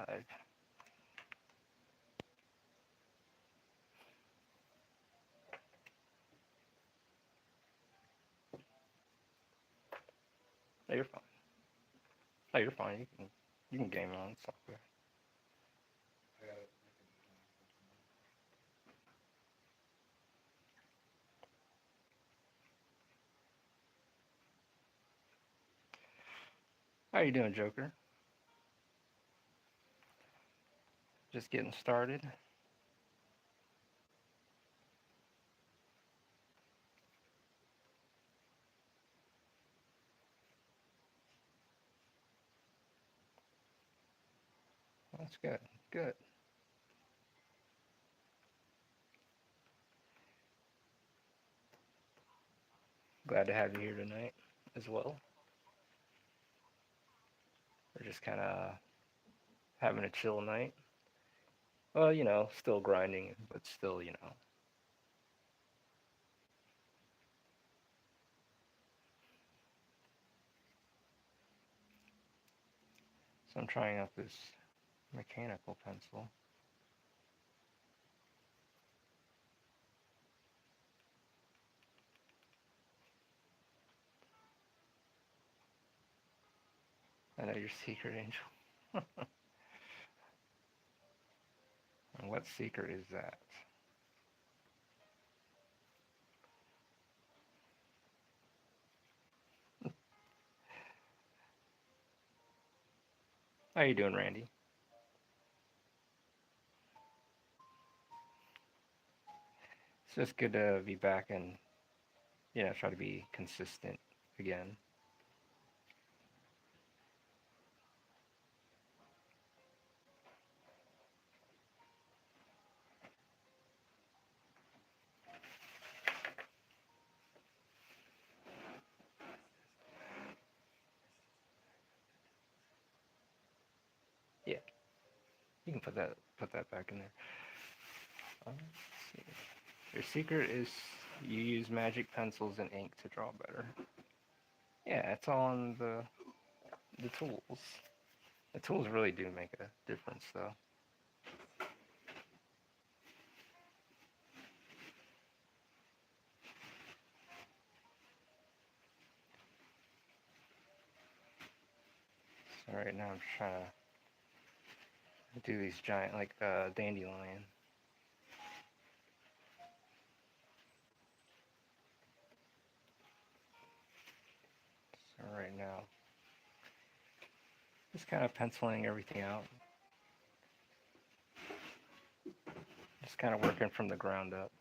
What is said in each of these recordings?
live. No, you're fine. No, you're fine. You can game on. It's all good. How you doing, Joker? Just getting started. That's good. Good. Glad to have you here tonight as well. We're just kind of having a chill night. Well, still grinding, but still. So I'm trying out this mechanical pencil. I know your secret, Angel. And what secret is that? How you doing, Randy? It's just good to be back and try to be consistent again. Yeah, you can put that back in there. Let's see. Your secret is you use magic pencils and ink to draw better. Yeah, it's all on the tools. The tools really do make a difference, though. So right now I'm trying to do these giant, like dandelion. So right now, just kind of penciling everything out. Just kind of working from the ground up.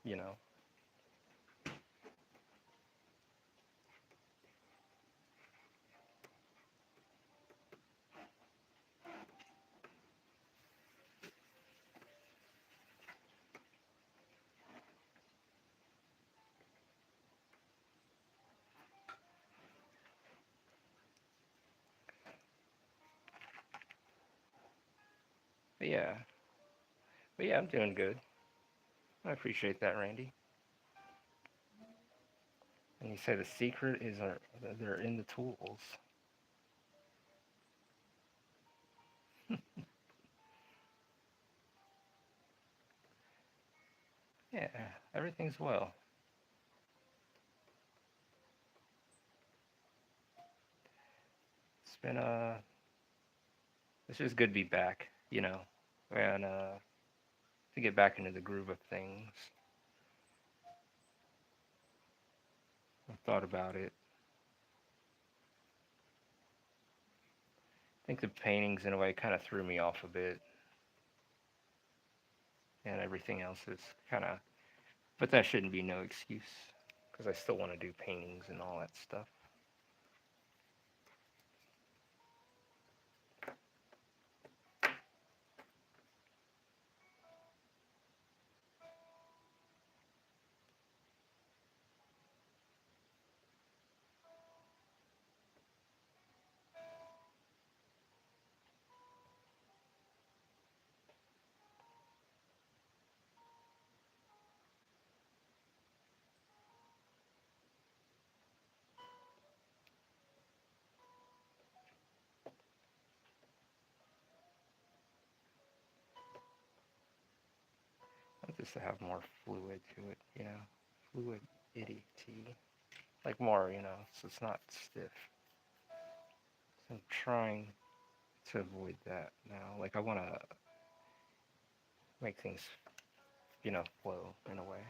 But yeah, but yeah, I'm doing good. I appreciate that, Randy. And you say the secret is they're in the tools. Yeah, everything's well. It's been it's just good to be back, and to get back into the groove of things. I've thought about it. I think the paintings in a way kind of threw me off a bit, and everything else is kind of. But that shouldn't be no excuse, because I still want to do paintings and all that stuff. Just to have more fluid to it, you know, fluidity, like more, you know, so it's not stiff. So I'm trying to avoid that now. Like I want to make things, you know, flow in a way.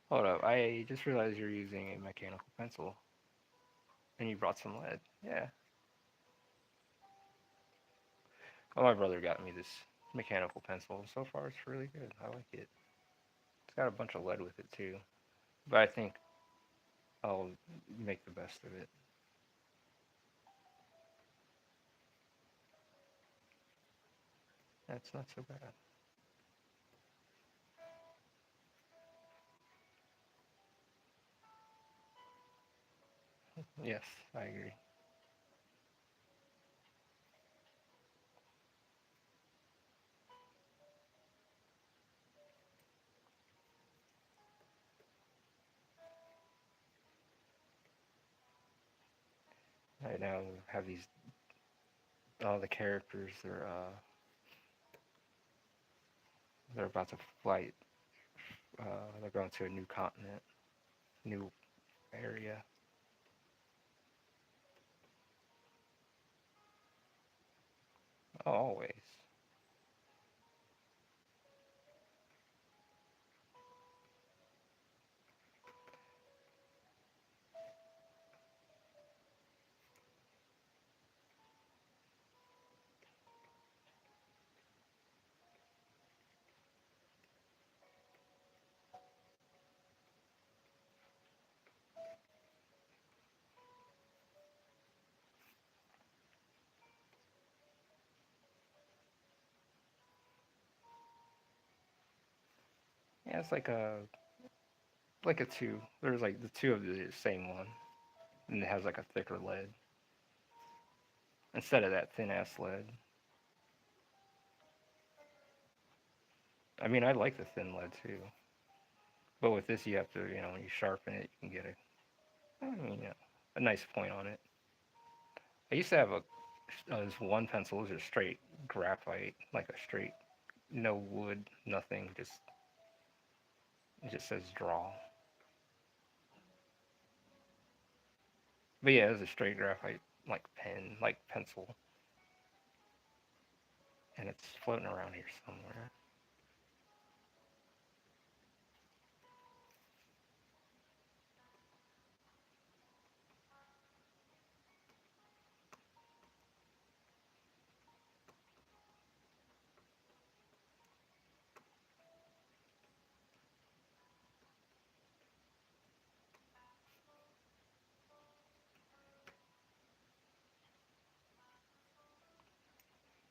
Hold up, I just realized you're using a mechanical pencil, and you brought some lead. Yeah. Oh, my brother got me this mechanical pencil. So far, it's really good. I like it. It's got a bunch of lead with it too, but I think I'll make the best of it. That's not so bad. Yes, I agree. Right now, we have these all the characters. They're about to flight. They're going to a new continent, new area. Oh, always. Yeah, it's like a two. There's like the two of the same one, and it has like a thicker lead instead of that thin ass lead. I mean, I like the thin lead too, but with this, you have to, you know, when you sharpen it, you can get I mean, you know, a nice point on it. I used to have this one pencil, it was just straight graphite, like a straight, no wood, nothing, just it just says draw. But yeah, it was a straight graphite, like pen, like pencil, and it's floating around here somewhere.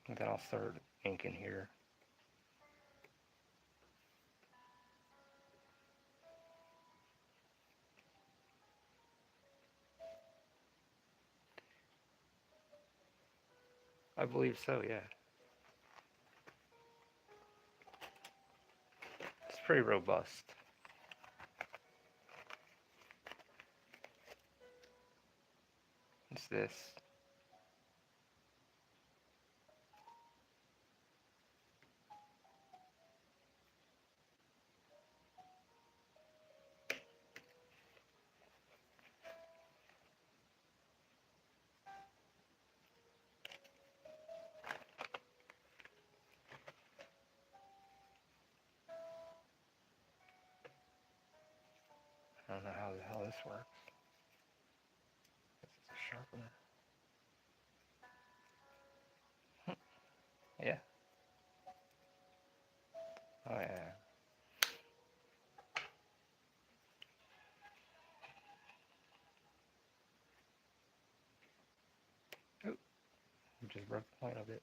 And then I'll start inking here. I believe so, yeah. It's pretty robust. It's this. I don't know how the hell this works. This is a sharpener. Yeah. Oh yeah. Oh, just broke the point of it.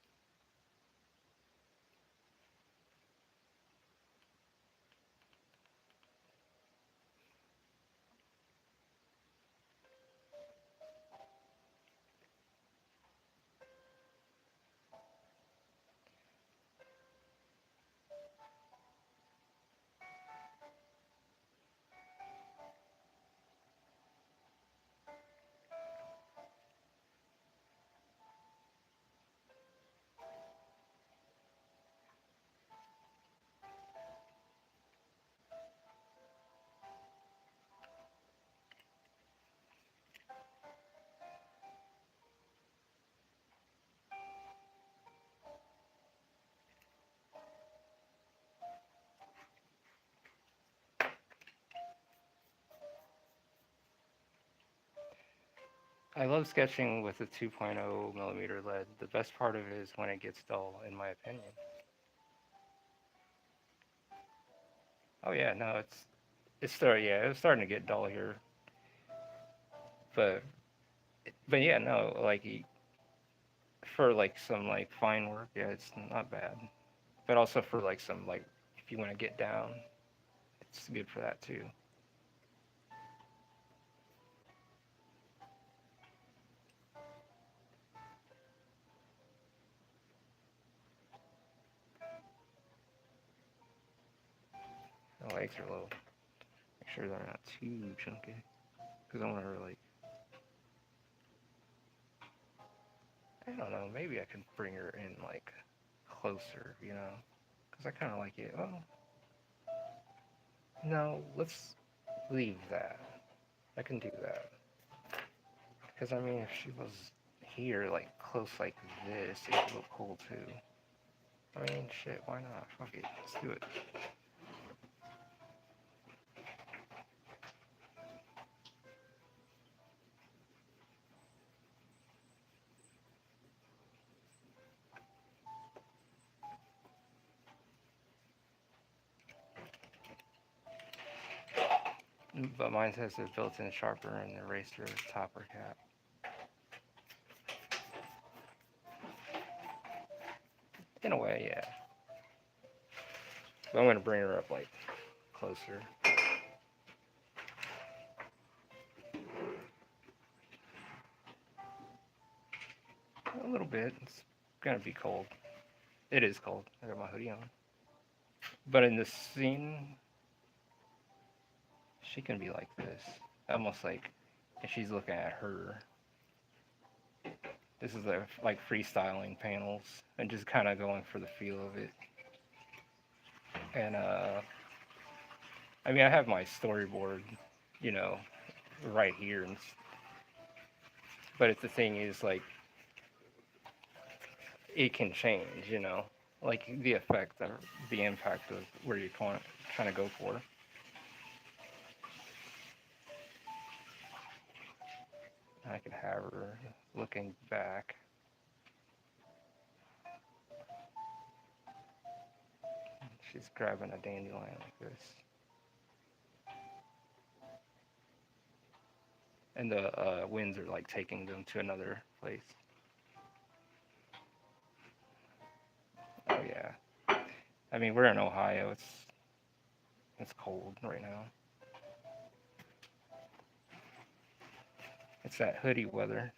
I love sketching with a 2.0 millimeter lead. The best part of it is when it gets dull, in my opinion. Oh yeah, no, yeah, it's starting to get dull here, but yeah, no, like for like some like fine work, yeah, it's not bad. But also for like some like if you want to get down, it's good for that too. The legs are low. Make sure they're not too chunky, because I want to like I don't know, maybe I could bring her in like closer, you know, because I kind of like it. Oh no, let's leave that. I can do that. Because I mean, if she was here, like close like this, it would look cool too. I mean, shit, why not? Fuck it, let's do it. But mine has a built-in sharpener and eraser topper cap. In a way, yeah. But I'm gonna bring her up like closer. A little bit. It's gonna be cold. It is cold. I got my hoodie on. But in this scene, she can be like this. Almost like if she's looking at her. This is like freestyling panels and just kind of going for the feel of it. And I mean, I have my storyboard, you know, right here, but it's the thing is like it can change, you know, like the effect or the impact of where you're trying to go for. I could have her looking back. She's grabbing a dandelion like this. And the winds are like taking them to another place. Oh yeah. I mean, we're in Ohio. It's cold right now. It's that hoodie weather.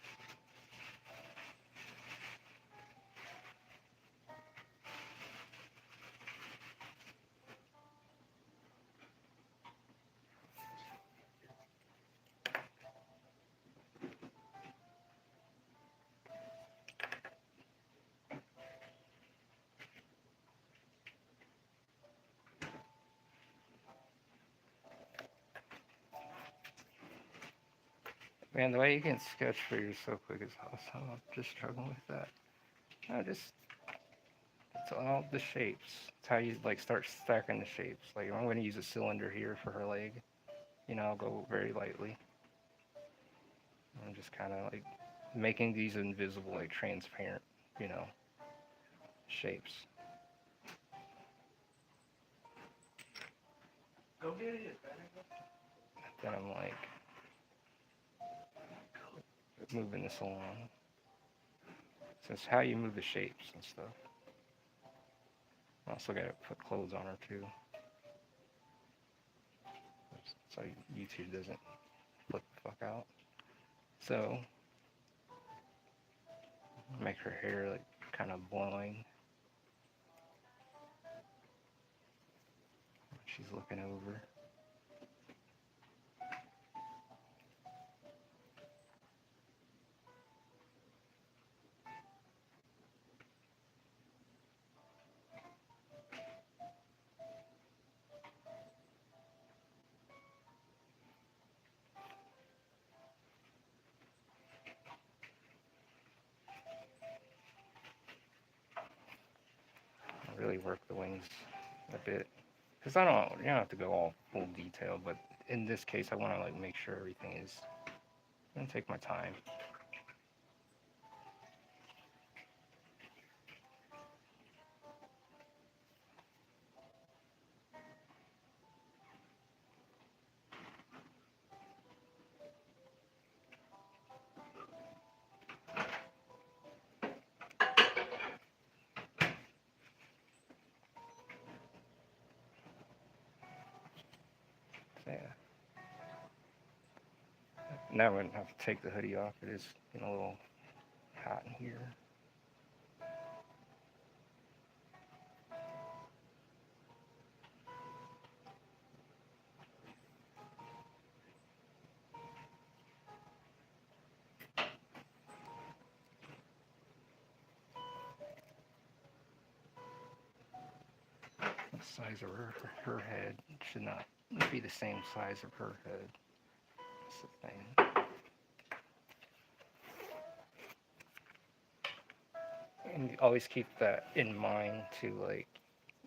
Man, the way you can sketch figures so quick is awesome. I'm just struggling with that. I just it's all the shapes. It's how you like start stacking the shapes. Like I'm gonna use a cylinder here for her leg. You know, I'll go very lightly. I'm just kind of like making these invisible, like transparent, you know, shapes. Go get it. Then I'm like moving this along. So it's how you move the shapes and stuff. I also gotta put clothes on her too, so YouTube doesn't flip the fuck out. So make her hair like kind of blowing. She's looking over. I really work the wings a bit. Because you don't have to go all full detail, but in this case, I want to like make sure everything is. I'm gonna take my time. Yeah. Now I'm gonna have to take the hoodie off. It is getting a little hot in here. The size of her head should not be the same size of her head. That's the thing. And you always keep that in mind too. Like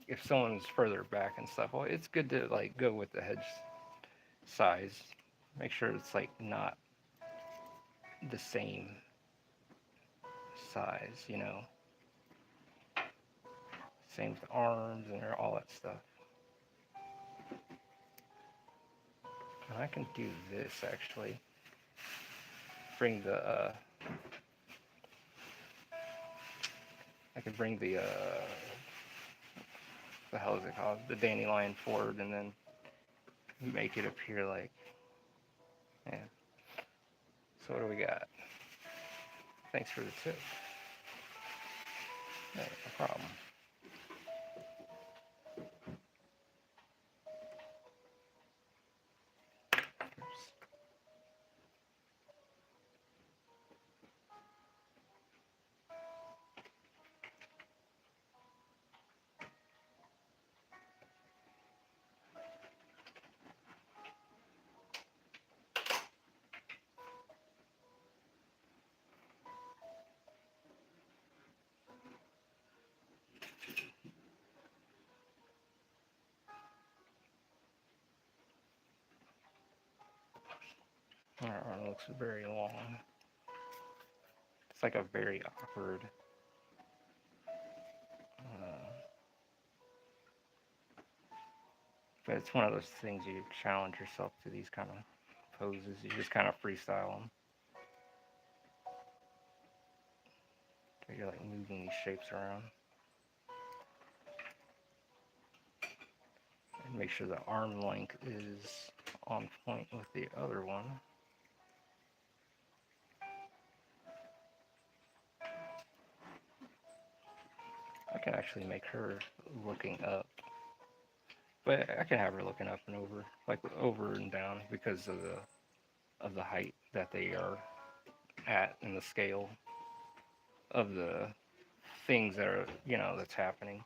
if someone's further back and stuff, well, it's good to like go with the head size. Make sure it's like not the same size, you know. Same with the arms and all that stuff. And I can do this actually. Bring I can bring the hell is it called? The dandelion forward and then make it appear like, yeah. So what do we got? Thanks for the tip. Yeah, no problem. Our arm looks very long. It's like a very awkward. Uh, but it's one of those things you challenge yourself to these kind of poses. You just kind of freestyle them. So you're like moving these shapes around. And make sure the arm length is on point with the other one. I can actually make her looking up. But I can have her looking up and over, like over and down because of the height that they are at in the scale of the things that are, you know, that's happening.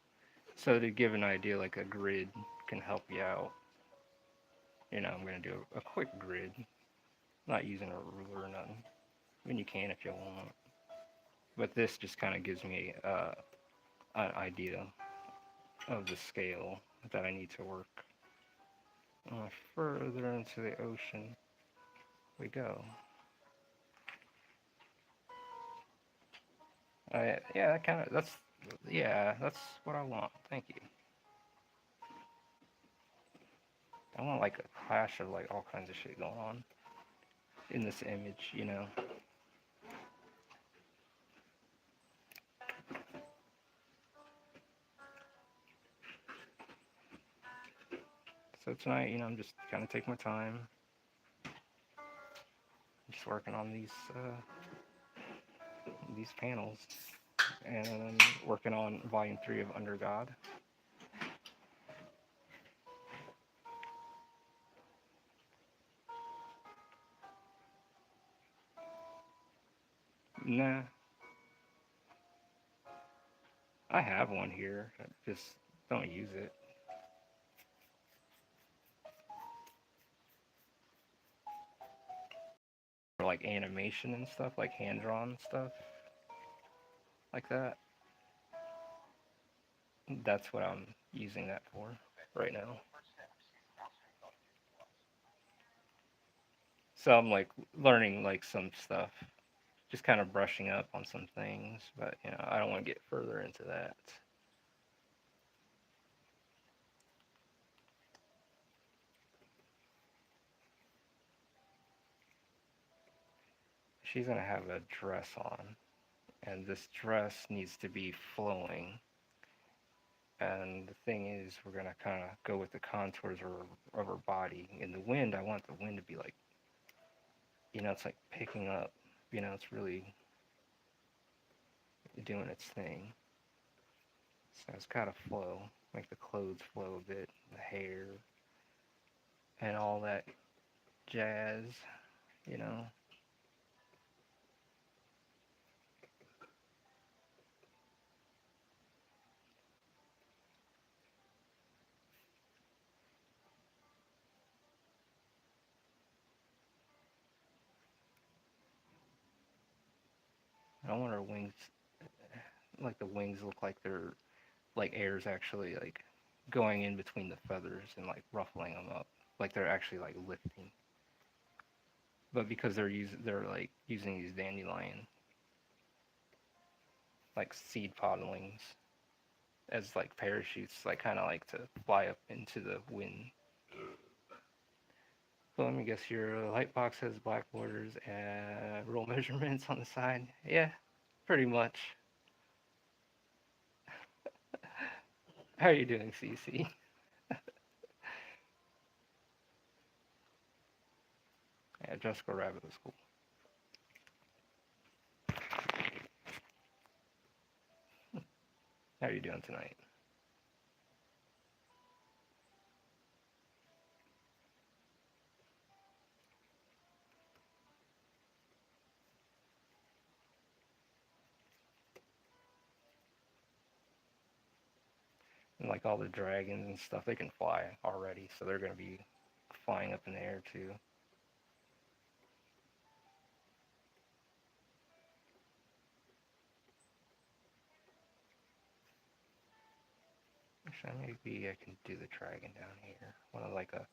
So to give an idea, like a grid can help you out. You know, I'm gonna do a quick grid, not using a ruler or nothing. I mean, you can if you want, but this just kind of gives me an idea of the scale that I need to work. Further into the ocean we go. Yeah, that kind of that's what I want. Thank you. I want like a clash of like all kinds of shit going on in this image, you know. So tonight, you know, I'm just kind of taking my time, just working on these panels, and working on Volume 3 of Under God. Nah, I have one here. I just don't use it. For like animation and stuff, like hand drawn stuff, like that. That's what I'm using that for right now. So I'm like learning like some stuff, just kind of brushing up on some things, but you know, I don't want to get further into that. She's gonna have a dress on, and this dress needs to be flowing. And the thing is, we're gonna kind of go with the contours of her body. In the wind, I want the wind to be like, it's like picking up. It's really doing its thing. So it's gotta flow, make the clothes flow a bit, the hair, and all that jazz. You know. I want her wings, like the wings look like they're like air's actually like going in between the feathers and like ruffling them up, like they're actually like lifting. But because they're like using these dandelion like seed podlings as like parachutes, like kind of like to fly up into the wind. So let me guess, your light box has black borders and roll measurements on the side. Yeah, pretty much. How are you doing, CC? Yeah, Jessica Rabbit was cool. How are you doing tonight? And like all the dragons and stuff, they can fly already, so they're gonna be flying up in the air too. Actually, maybe I can do the dragon down here. One of like a.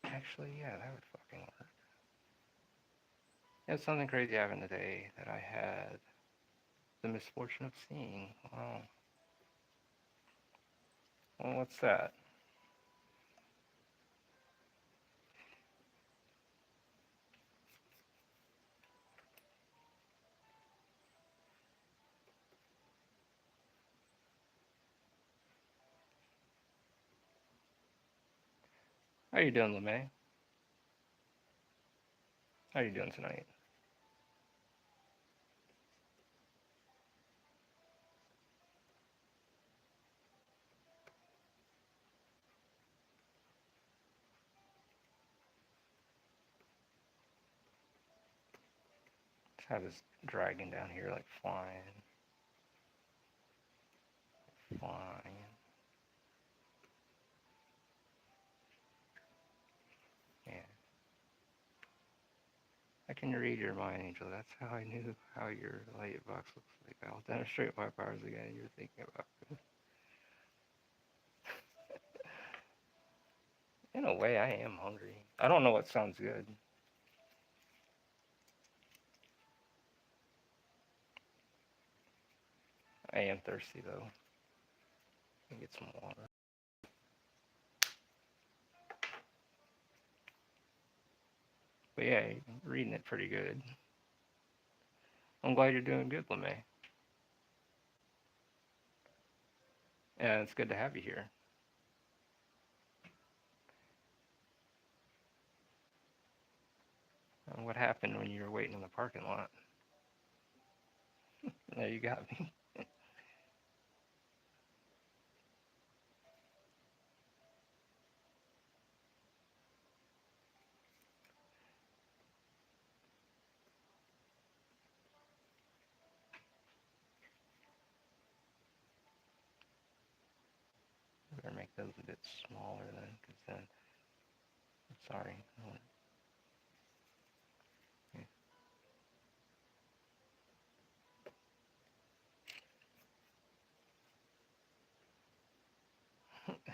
Actually, yeah, that would fucking work. Yeah, something crazy happened today that I had the misfortune of seeing. Wow. Well, what's that? How you doing, LeMay? How you doing tonight? Just have this dragon down here like flying, flying. Yeah. I can read your mind, Angel. That's how I knew how your light box looks like. I'll demonstrate my powers again. You're thinking about it. In a way, I am hungry. I don't know what sounds good. I am thirsty though. Let me get some water. But yeah, reading it pretty good. I'm glad you're doing good, LeMay. And it's good to have you here. What happened when you were waiting in the parking lot? Yeah, you got me. Better make those a bit smaller then, because then, sorry.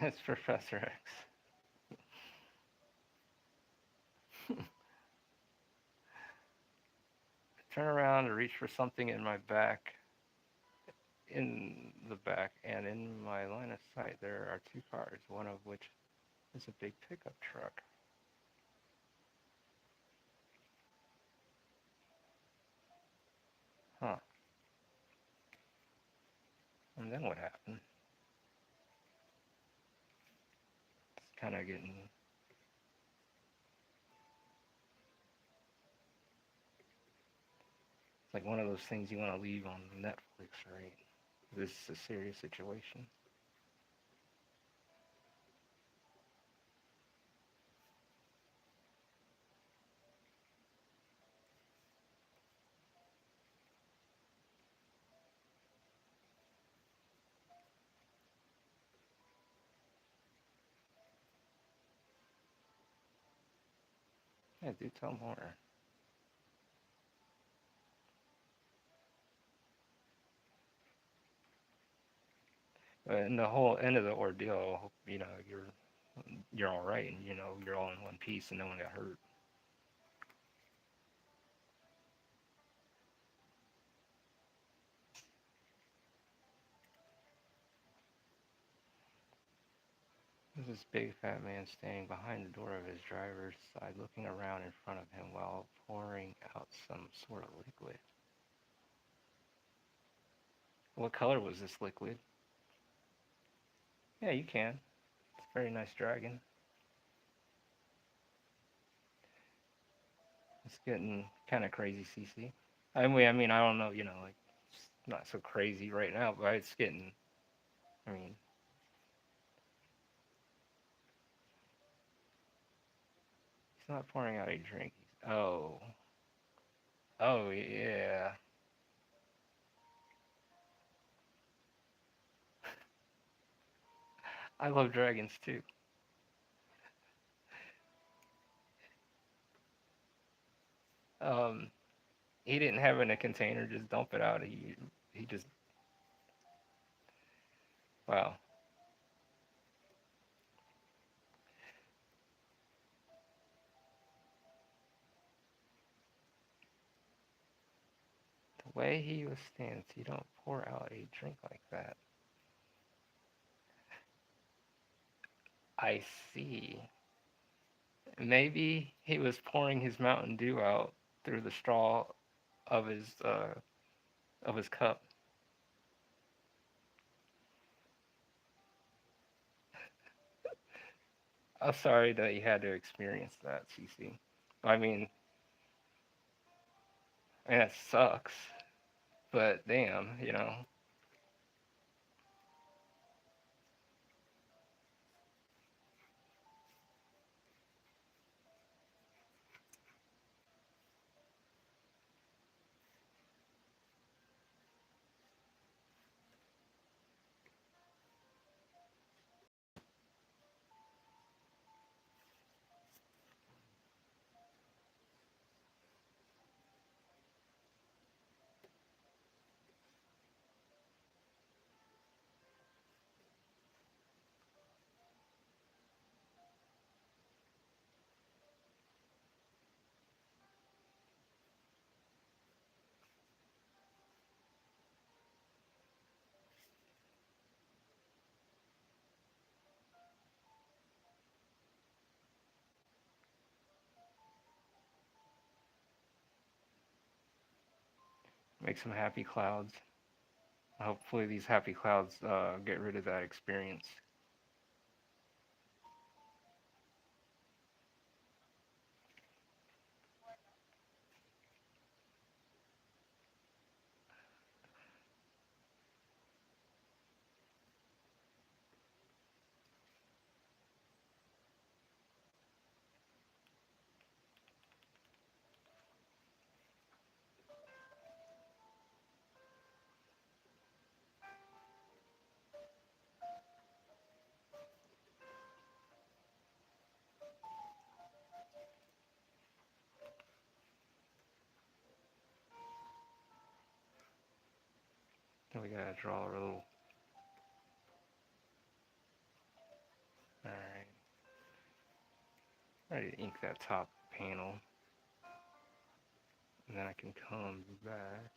It's Professor X. Turn around to reach for something in my back, in the back, and in my line of sight there are two cars, one of which is a big pickup truck. Huh. And then what happened? It's kind of getting it's like one of those things you want to leave on Netflix, right? This is a serious situation. Yeah, do tell more. And the whole end of the ordeal, you're all right, and you're all in one piece, and no one got hurt. There's this big fat man standing behind the door of his driver's side, looking around in front of him while pouring out some sort of liquid. What color was this liquid? Yeah, you can. It's a very nice dragon. It's getting kind of crazy, CC. I mean, I don't know, like, it's not so crazy right now, but it's getting, I mean, he's not pouring out a drink. Oh. Oh, yeah. I love dragons too. Um, he didn't have it in a container, just dump it out. He just, wow. The way he was standing, you don't pour out a drink like that. I see. Maybe he was pouring his Mountain Dew out through the straw of his cup. I'm sorry that you had to experience that, CC. I mean, it sucks, but damn. Make some happy clouds. Hopefully, these happy clouds get rid of that experience. Then we gotta draw a little. All right. Ready to ink that top panel, and then I can come back.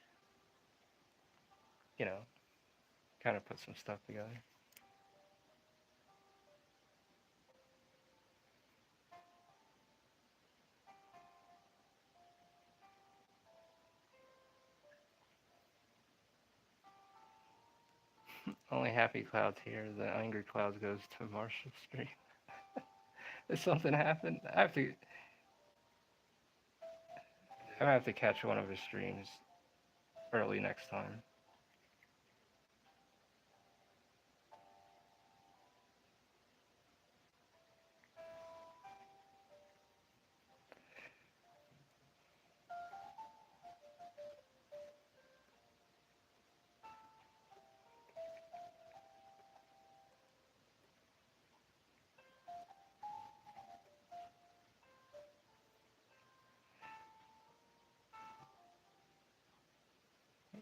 You know, kind of put some stuff together. Only happy clouds here. The angry clouds goes to Marshall's stream. If something happened, I have to catch one of his streams early next time.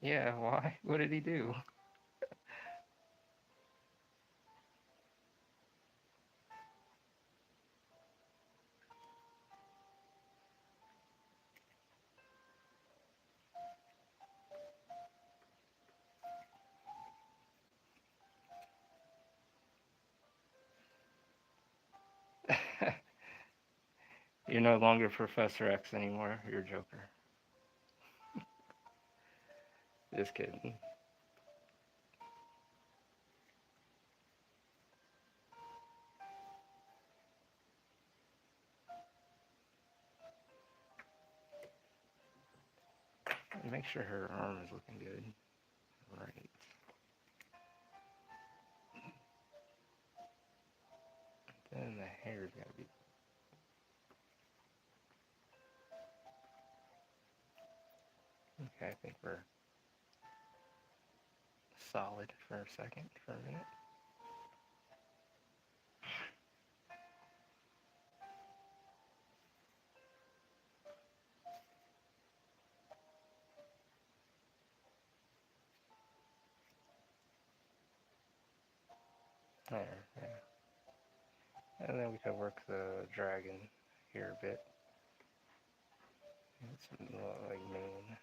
Yeah, why? What did he do? You're no longer Professor X anymore. You're Joker. Just kidding. Make sure her arm is looking good. Right. Then the hair's gotta be. Okay, I think we're solid for a second, for a minute. There, yeah. And then we could work the dragon here a bit. It's like main.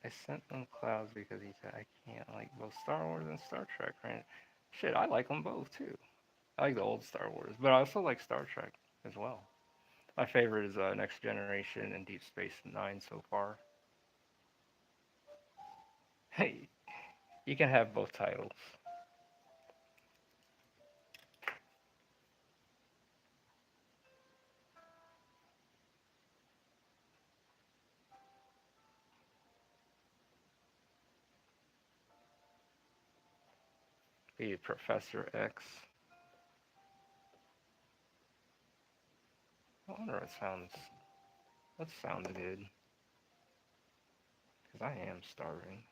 I sent him Clouds because he said I can't like both Star Wars and Star Trek. Right? Shit, I like them both too. I like the old Star Wars, but I also like Star Trek as well. My favorite is Next Generation and Deep Space Nine so far. Hey, you can have both titles. Be Professor X. I wonder what sounds good. Because I am starving.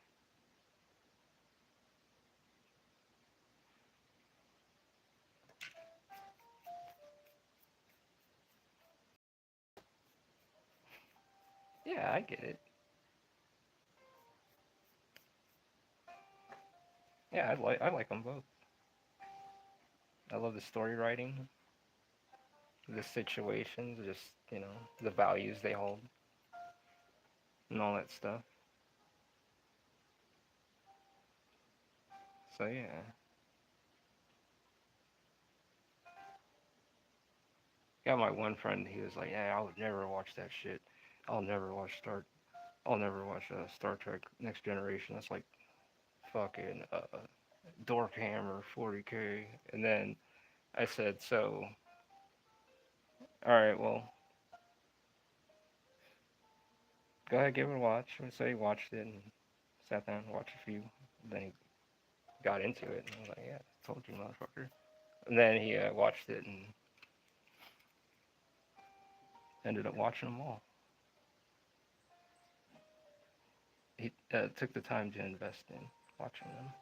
Yeah, I get it. Yeah, I like them both. I love the story writing, the situations, just the values they hold, and all that stuff. So yeah, got my one friend. He was like, "Yeah, I would never watch that shit. I'll never watch Star. I'll never watch Star Trek Next Generation. That's like fucking Dorkhammer 40K." And then I said, "So, all right, well, go ahead, give it a watch." And so he watched it and sat down and watched a few. Then he got into it, and I was like, "Yeah, I told you, motherfucker." And then he watched it and ended up watching them all. He took the time to invest in watching them.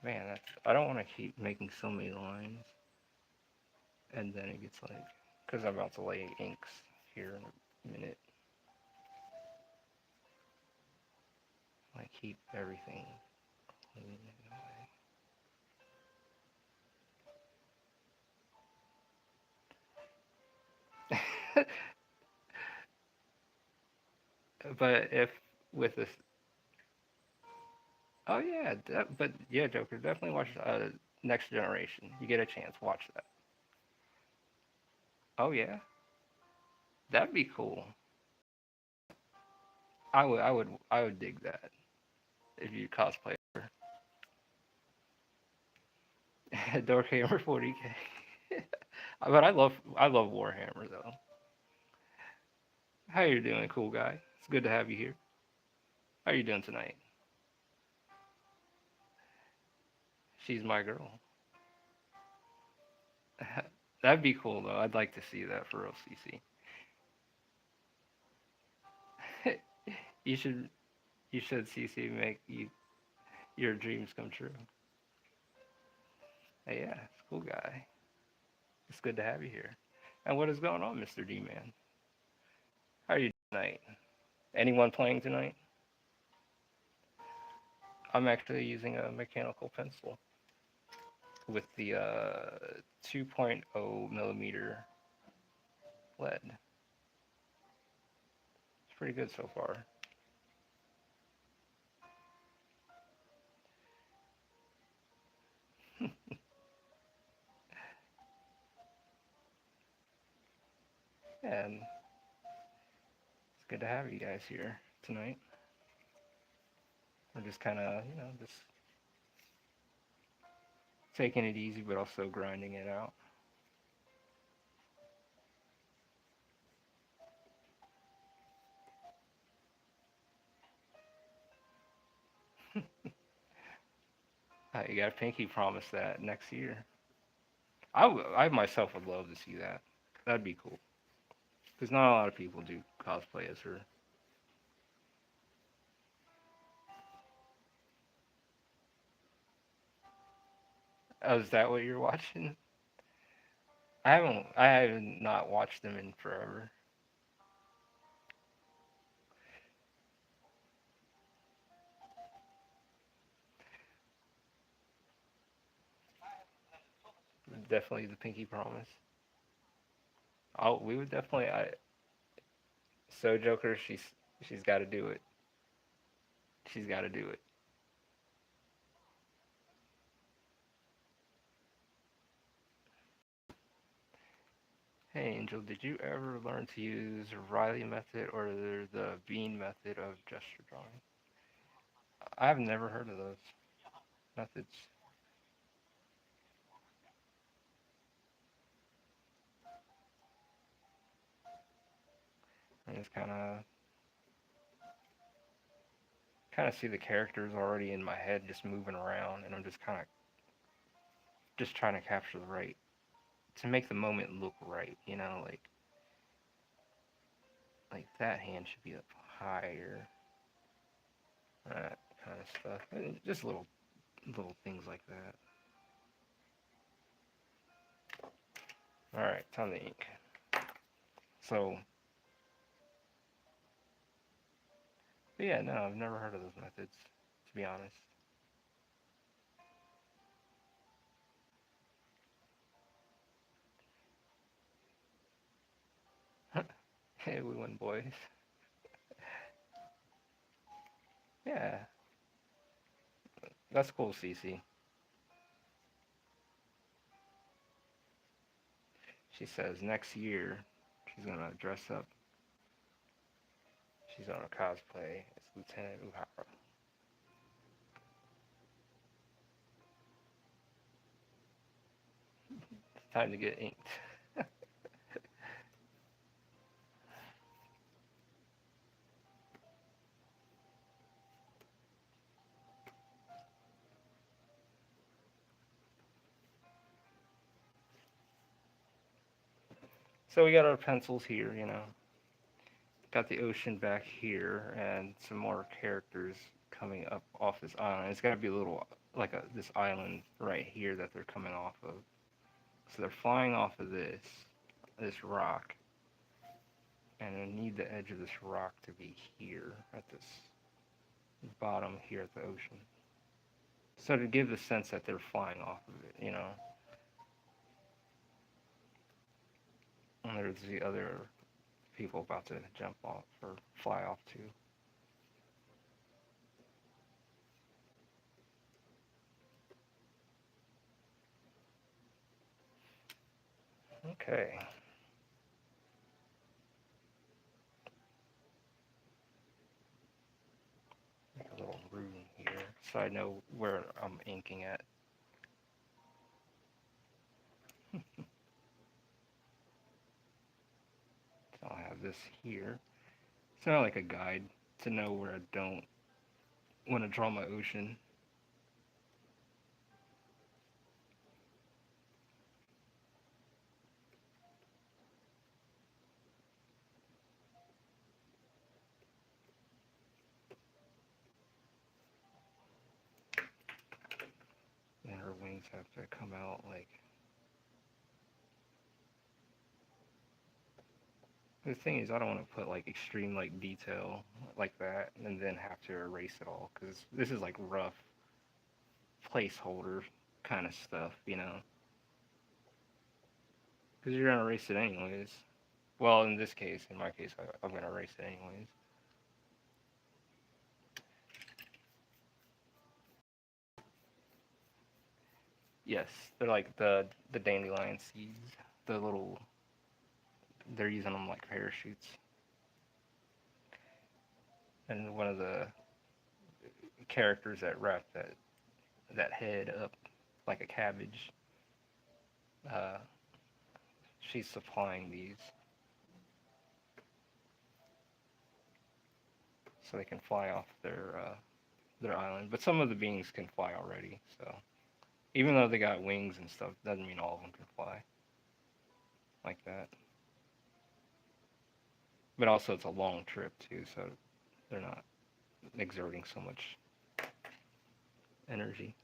Man, I don't want to keep making so many lines, and then it gets like, because I'm about to lay inks here in a minute. Like keep everything clean in a way. But if with this, oh yeah, but yeah, Joker, definitely watch Next Generation. You get a chance, watch that. Oh yeah, That'd be cool. I would dig that if you cosplay her. Dorkhammer 40K. But I love Warhammer though. How you doing, cool guy? It's good to have you here. How you doing tonight? She's my girl. That'd be cool though. I'd like to see that for OCC. you should you should CC make your dreams come true. Hey, yeah, it's a cool guy. It's good to have you here. And what is going on, Mr. D Man? How are you tonight? Anyone playing tonight? I'm actually using a mechanical pencil with the 2.0 millimeter lead. It's pretty good so far. And it's good to have you guys here tonight. We're just kind of, just taking it easy, but also grinding it out. You got a pinky promise that next year. I myself would love to see that. That'd be cool. Because not a lot of people do cosplay as her. Oh, is that what you're watching? I have not watched them in forever. Definitely the pinky promise. Oh, we would definitely. So Joker, she's got to do it. She's got to do it. Hey Angel, did you ever learn to use Riley method or the Bean method of gesture drawing? I've never heard of those methods. I just kind of see the characters already in my head just moving around, and I'm just kind of just trying to capture the right to make the moment look right. Like that hand should be up higher. That kind of stuff. And just little things like that. All right, time to ink. So, but yeah, no, I've never heard of those methods, to be honest. Hey, we win, boys. Yeah, that's cool, Cece. She says next year she's gonna dress up. She's gonna cosplay as Lieutenant Uhara. It's time to get inked. So we got our pencils here, Got the ocean back here and some more characters coming up off this island. It's got to be a little like this island right here that they're coming off of. So they're flying off of this rock, and I need the edge of this rock to be here at this bottom here at the ocean. So to give the sense that they're flying off of it. And there's the other people about to jump off or fly off too. Okay. so I know where I'm inking at. So I'll have this here. It's not like a guide to know where I don't want to draw my ocean. And her wings have to come out like. The thing is, I don't want to put like extreme like detail like that and then have to erase it all because this is like rough placeholder kind of stuff, you know. Because you're gonna erase it anyways. Well, in this case, in my case, I'm gonna erase it anyways. Yes, they're like the dandelion seeds, the little. They're using them like parachutes, and one of the characters that wrap that head up like a cabbage, uh, she's supplying these so they can fly off their island. But some of the beings can fly already, so even though they got wings and stuff, doesn't mean all of them can fly like that. But also, it's a long trip too, so they're not exerting so much energy.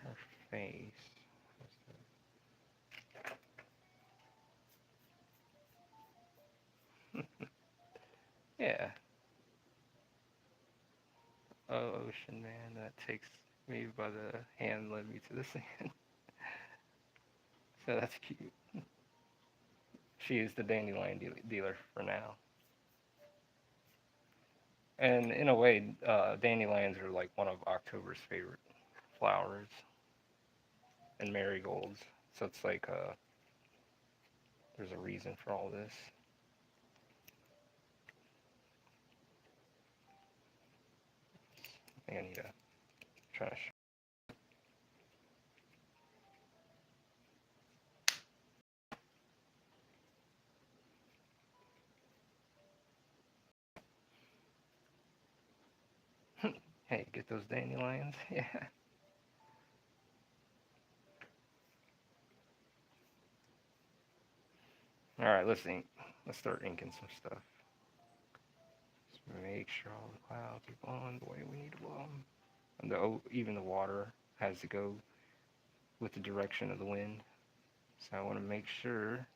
Her face. Yeah. Oh, ocean man, that takes me by the hand, led me to the sand. So that's cute. She is the dandelion dealer for now. And in a way, dandelions are like one of October's favorite flowers, and marigolds. So it's like there's a reason for all this. I think I need to try to. Hey, get those dandelions. Yeah. All right, let's ink. Let's start inking some stuff. Just make sure all the clouds are blowing the way we need to blow them. And even the water has to go with the direction of the wind. So I want to make sure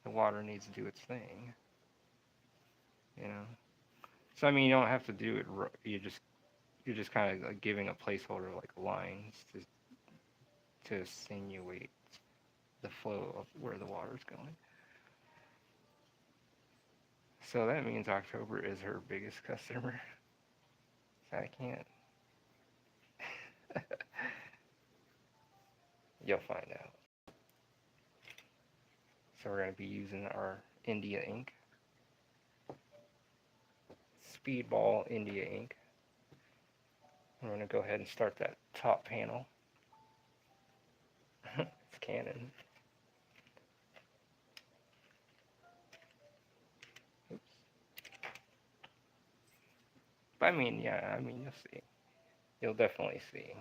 the water needs to do its thing. You know. So I mean, you don't have to do it. You're just kind of like giving a placeholder like lines to insinuate the flow of where the water's going. So that means October is her biggest customer. So I can't. You'll find out. So we're going to be using our India ink. Speedball India ink. I'm going to go ahead and start that top panel. It's Canon. Oops. But I mean, yeah, I mean, you'll see. You'll definitely see.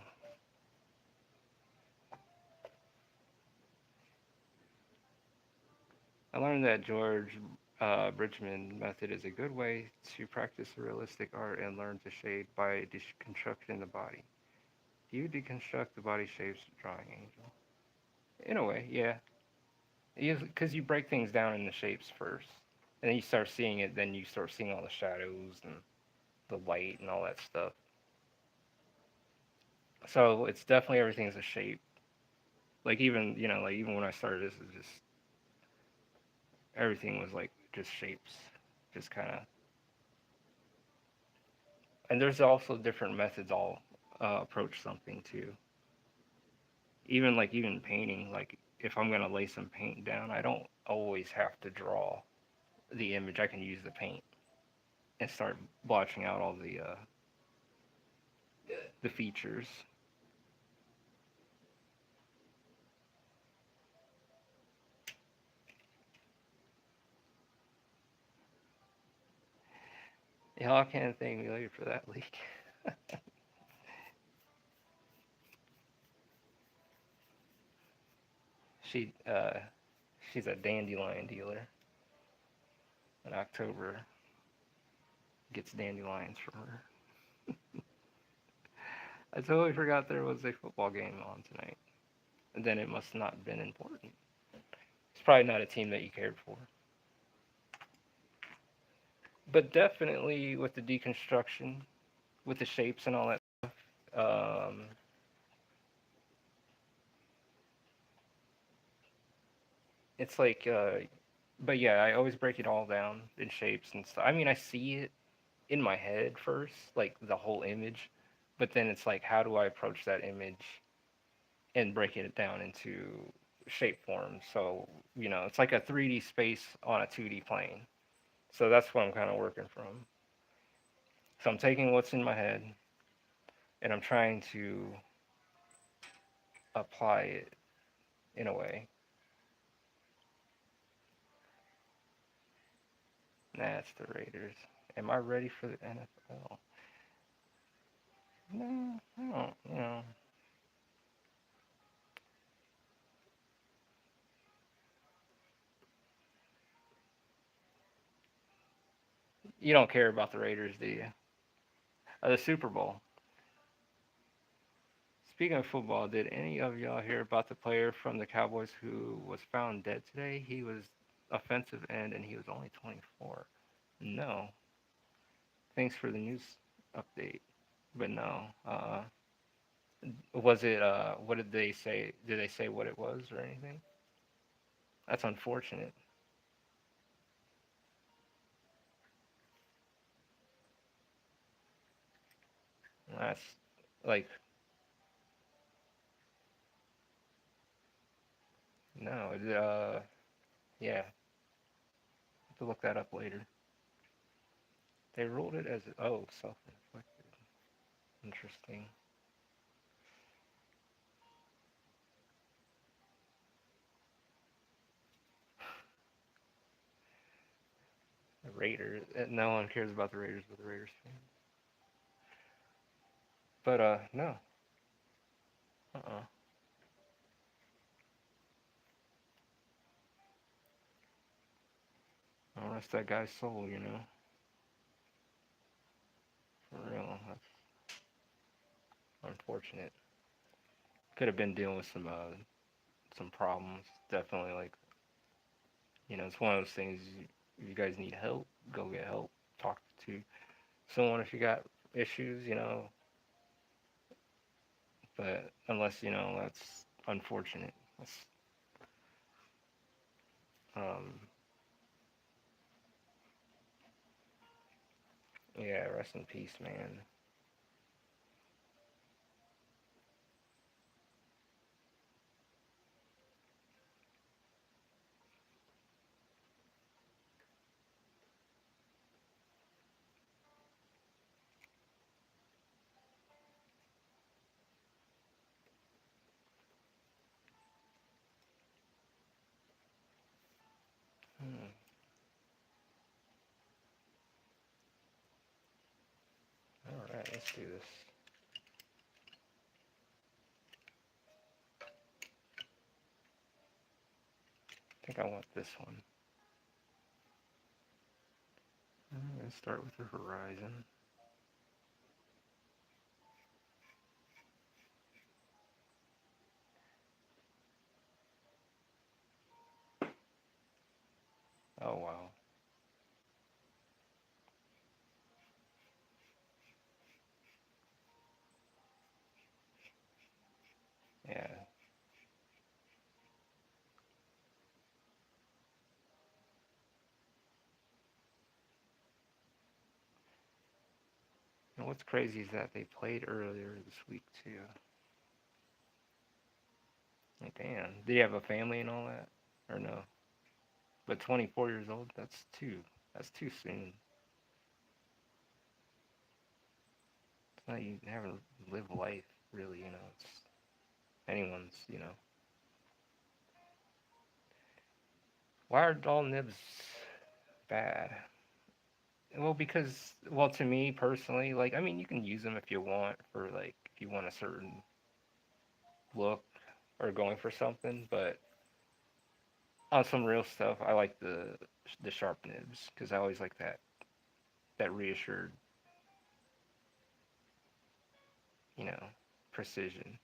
I learned that George Bridgman method is a good way to practice realistic art and learn to shade by deconstructing the body. Do you deconstruct the body shapes drawing, Angel? In a way, yeah. Because you break things down in the shapes first, and then you start seeing it. Then you start seeing all the shadows and the light and all that stuff. So it's definitely everything's a shape. Like even like even when I started this, it's just everything was like just shapes, just kind of. And there's also different methods I'll approach something too. even painting, like if I'm gonna lay some paint down, I don't always have to draw the image. I can use the paint and start blotching out all the features. Y'all can't thank me later for that leak. She she's a dandelion dealer. In October, gets dandelions from her. I totally forgot there was a football game on tonight. And then it must not have been important. It's probably not a team that you cared for. But definitely with the deconstruction, with the shapes and all that stuff, it's like, but yeah, I always break it all down in shapes and stuff. I mean, I see it in my head first, like the whole image, but then it's like, how do I approach that image and breaking it down into shape form? So, it's like a 3D space on a 2D plane. So that's what I'm kind of working from. So I'm taking what's in my head and I'm trying to apply it in a way. That's the Raiders. Am I ready for the NFL? No, I don't. You don't care about the Raiders, do you? The Super Bowl. Speaking of football, did any of y'all hear about the player from the Cowboys who was found dead today? He was offensive end and he was only 24. No. Thanks for the news update. But no. Was it, what did they say? Did they say what it was or anything? That's unfortunate. That's like, no. Yeah. Have to look that up later. They ruled it as, oh, self inflicted. Interesting. The Raiders. No one cares about the Raiders but the Raiders fan. But, no. Uh-uh. Don't rest that guy's soul, you know? For real. That's unfortunate. Could have been dealing with some problems. Definitely, like, it's one of those things. If you guys need help, go get help. Talk to someone if you got issues, But unless, that's unfortunate. That's, um, yeah, rest in peace, man. Hmm. All right, let's do this. I think I want this one. I'm gonna start with the horizon. Oh wow. Yeah. And what's crazy is that they played earlier this week too. Like, damn. Did he have a family and all that? Or no? But 24 years old, that's too soon. It's not, you haven't lived life, really, it's anyone's, Why are doll nibs bad? Well, because, well, to me personally, like, I mean, you can use them if you want for, like, if you want a certain look or going for something, but on some real stuff, I like the sharp nibs because I always like that reassured, you know, precision.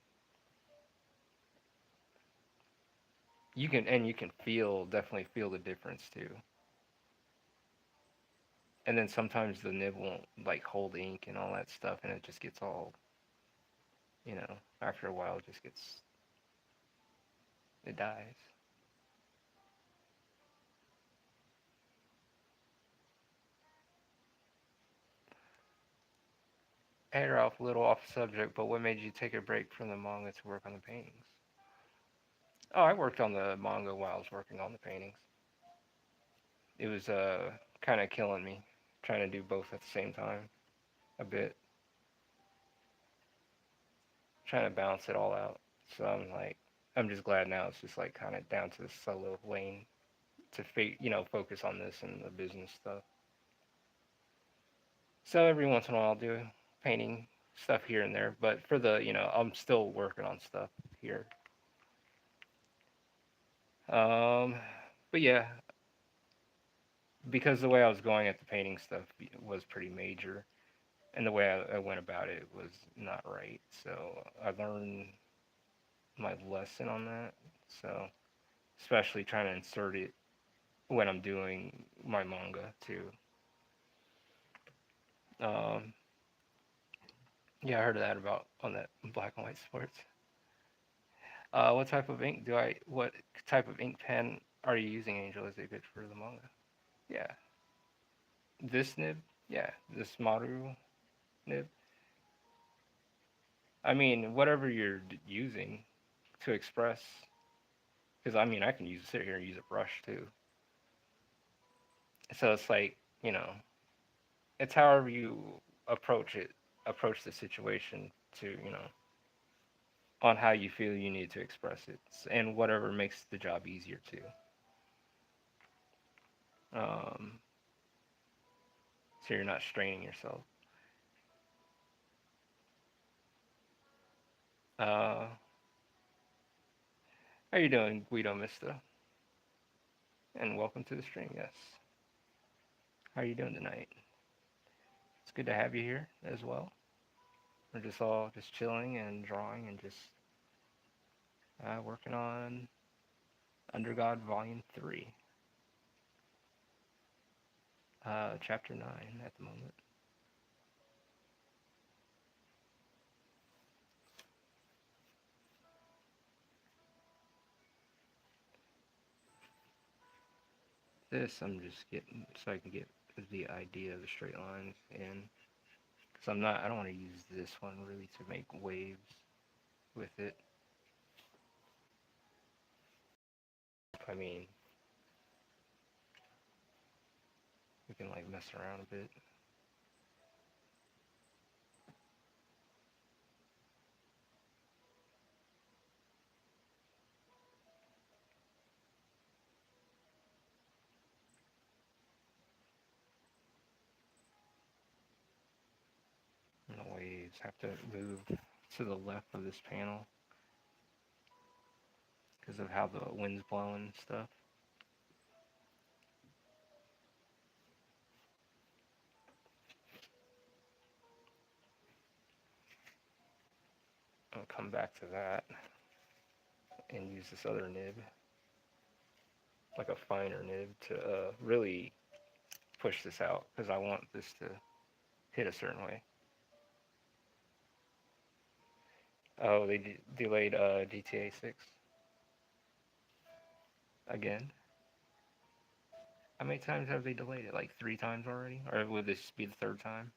You can definitely feel the difference too. And then sometimes the nib won't like hold ink and all that stuff, and it just gets all, after a while, it just gets it dies. Hey Ralph, a little off subject, but what made you take a break from the manga to work on the paintings? Oh, I worked on the manga while I was working on the paintings. It was kind of killing me trying to do both at the same time a bit, trying to balance it all out. So I'm just glad now it's just like kind of down to the solo lane to focus on this and the business stuff. So every once in a while I'll do painting stuff here and there, but for I'm still working on stuff here. Um, but yeah, because the way I was going at the painting stuff was pretty major, and the way I went about it was not right. So I learned my lesson on that. So especially trying to insert it when I'm doing my manga too. Um, yeah, I heard of that about on that black and white sports. What type of ink pen are you using, Angel? Is it good for the manga? Yeah, this nib. Yeah, this Maru nib. I mean, whatever you're using to express, because I mean, I can sit here and use a brush too. So it's like, you know, it's however you approach it, approach the situation to, on how you feel you need to express it, and whatever makes the job easier too. Um, so you're not straining yourself. Uh, how you doing, Guido Mista? And welcome to the stream. Yes. How are you doing tonight? It's good to have you here as well. We're just all just chilling and drawing and just working on Under God Volume 3, Chapter 9 at the moment. This I'm just getting so I can get the idea of the straight lines in. Because I don't want to use this one really to make waves with it. I mean, we can like mess around a bit. And the waves have to move to the left of this panel because of how the wind's blowing and stuff. I'll come back to that and use this other nib, like a finer nib, to really push this out because I want this to hit a certain way. Oh, they delayed GTA 6 again. How many times have they delayed it? Like 3 times already? Or would this be the third time?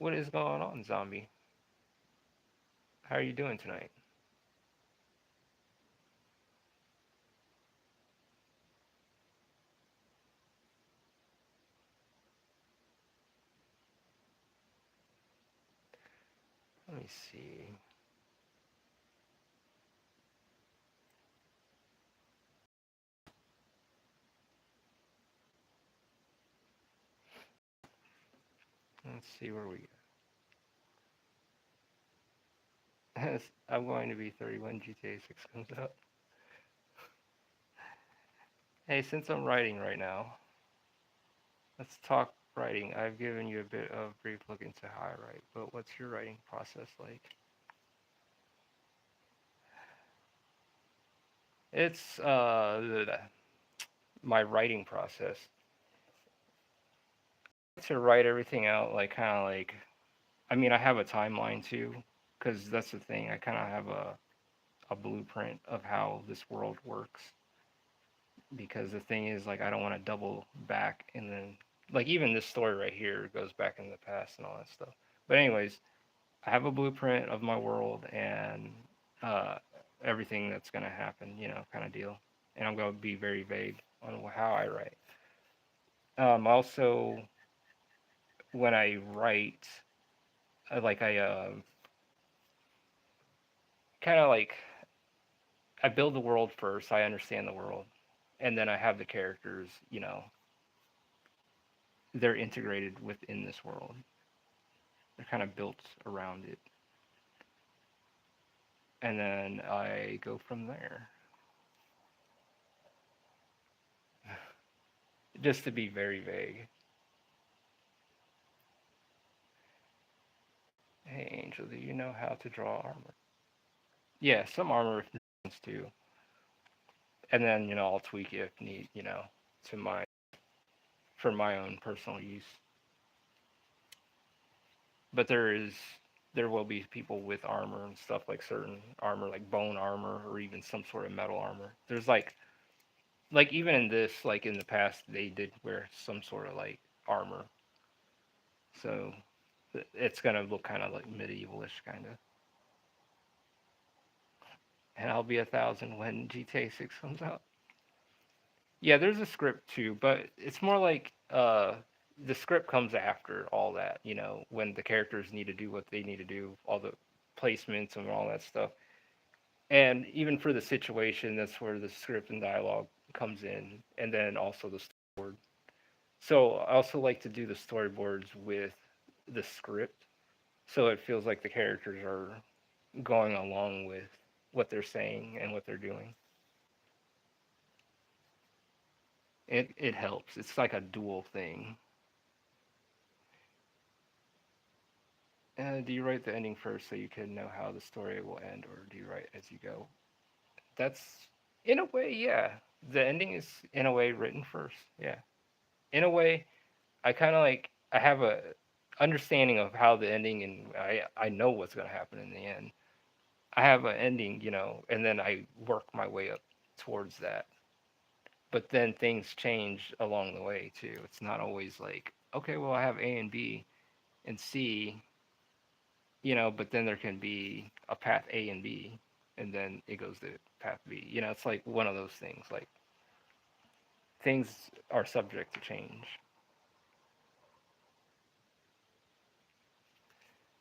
What is going on, zombie? How are you doing tonight? Let me see. Let's see where we go. I'm going to be 31 GTA 6 comes out. Hey, since I'm writing right now, let's talk writing. I've given you a bit of brief look into how I write, but what's your writing process like? It's my writing process. To write everything out, like kind of like, I mean, I have a timeline too, because that's the thing. I kind of have a blueprint of how this world works. Because the thing is, like, I don't want to double back and then, like, even this story right here goes back in the past and all that stuff. But anyways, I have a blueprint of my world and uh, everything that's gonna happen, kind of deal. And I'm gonna be very vague on how I write. Also, when I write, I kind of like I build the world first. I understand the world, and then I have the characters. They're integrated within this world. They're kind of built around it, and then I go from there. Just to be very vague. Hey, Angel, do you know how to draw armor? Yeah, some armor things too, and then I'll tweak it if need, to my for my own personal use. But there will be people with armor and stuff, like certain armor, like bone armor or even some sort of metal armor. There's like even in this, like in the past, they did wear some sort of like armor, so it's gonna look kind of like medievalish, kind of. And I'll be 1,000 when GTA 6 comes out. Yeah, there's a script too, but it's more like the script comes after all that, when the characters need to do what they need to do, all the placements and all that stuff. And even for the situation, that's where the script and dialogue comes in, and then also the storyboard. So I also like to do the storyboards with the script, so it feels like the characters are going along with what they're saying and what they're doing. It helps. It's like a dual thing. Do you write the ending first so you can know how the story will end, or do you write as you go? That's in a way, yeah. The ending is in a way written first. Yeah. In a way, I kind of like I have a understanding of how the ending, and I know what's gonna happen in the end. I have an ending, and then I work my way up towards that. But then things change along the way too. It's not always like, okay, well I have A and B and C, but then there can be a path A and B, and then it goes to path B. It's like one of those things. Like things are subject to change.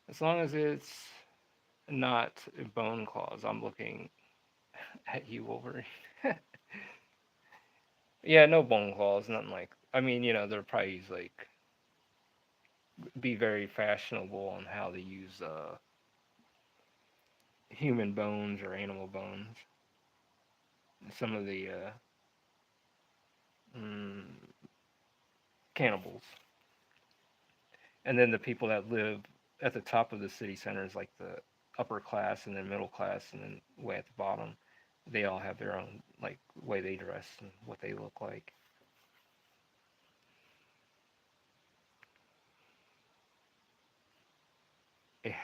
As long as it's not bone claws, I'm looking at you, Wolverine. Yeah, no bone claws, nothing like. I mean, they'll probably use like be very fashionable on how they use human bones or animal bones. Some of the mm, cannibals, and then the people that live at the top of the city centers, like the upper class and then middle class, and then way at the bottom, they all have their own like way they dress and what they look like. Yeah,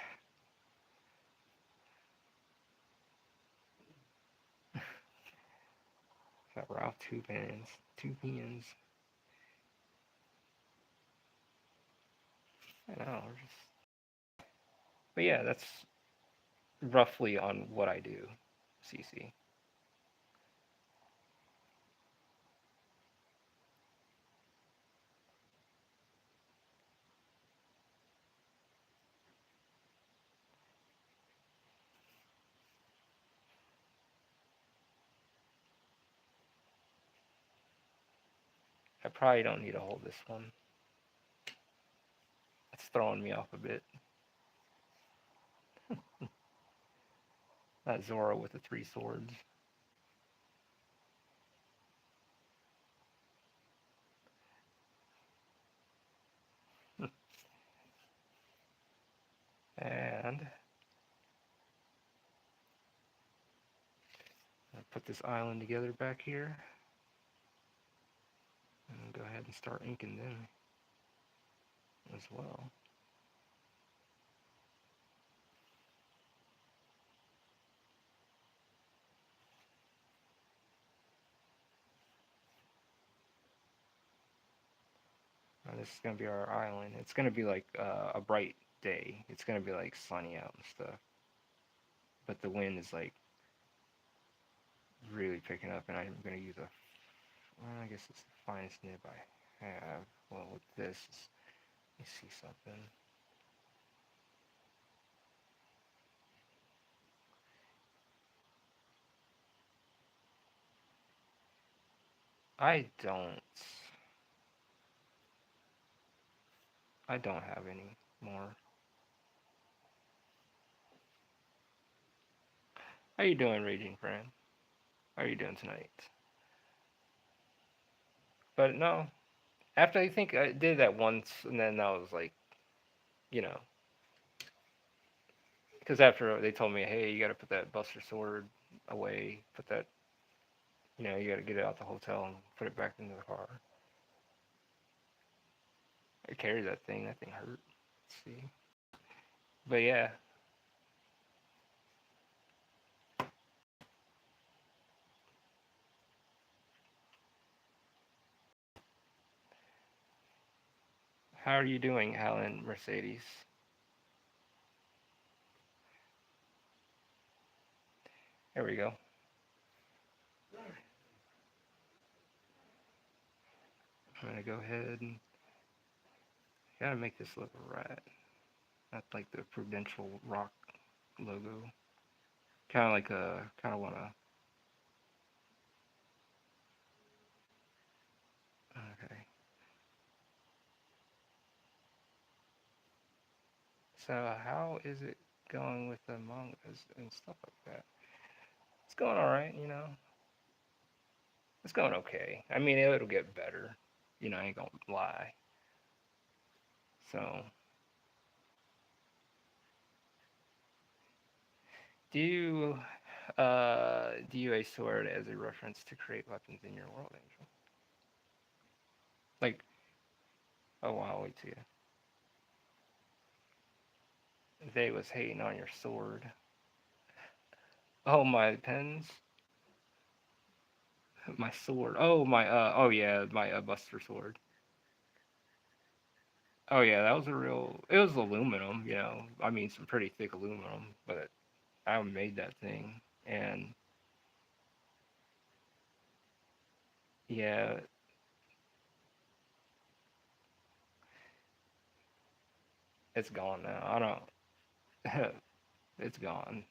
got Ralph Two Pans, Two Pans. I know, we're just But yeah, that's roughly on what I do, CC. I probably don't need to hold this one. It's throwing me off a bit. That Zora with the three swords. And I'll put this island together back here. And go ahead and start inking them as well. This is gonna be our island. It's gonna be like a bright day. It's gonna be like sunny out and stuff. But the wind is like really picking up, and I'm gonna use a. Well, I guess it's the finest nib I have. Well, with this, let me see something. I don't. I don't have any more. How you doing, Raging Friend? How are you doing tonight? But no, after I think I did that once, and then I was like, you know, because after they told me, hey, you got to put that Buster Sword away, put that, you got to get it out the hotel and put it back into the car. I carried that thing. That thing hurt. Let's see. But yeah, how are you doing, Alan Mercedes? There we go. I'm gonna go ahead and gotta make this look right. Not like the Prudential Rock logo. Kind of like a kind of wanna. Okay. So how is it going with the mangas and stuff like that? It's going all right, you know. It's going okay. I mean, it'll get better. I ain't gonna lie. So, do you do you a sword as a reference to create weapons in your world, Angel? Like, oh wow, wait till you. They was hating on your sword. Oh my pens, my sword. Oh my oh yeah, my Buster sword. Oh yeah, that was a real. It was aluminum, I mean, some pretty thick aluminum, but I made that thing, and yeah, it's gone now. I don't. It's gone.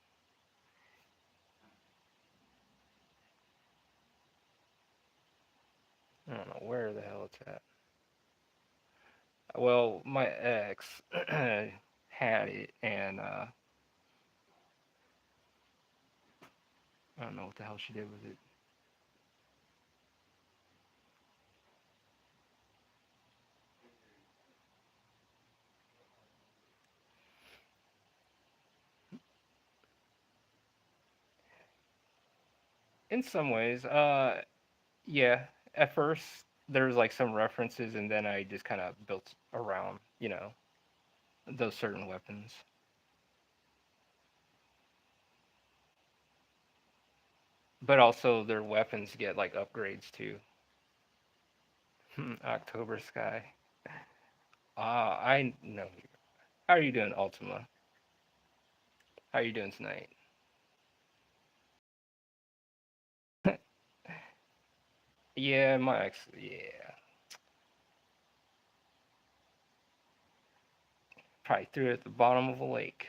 I don't know where the hell it's at. Well, my ex had it, and I don't know what the hell she did with it. In some ways, yeah. At first, there's like some references, and then I just kind of built around, those certain weapons. But also, their weapons get like upgrades too. October Sky. I know. How are you doing, Ultima? How you doing tonight? Yeah, my ex. Yeah, probably threw it at the bottom of a lake.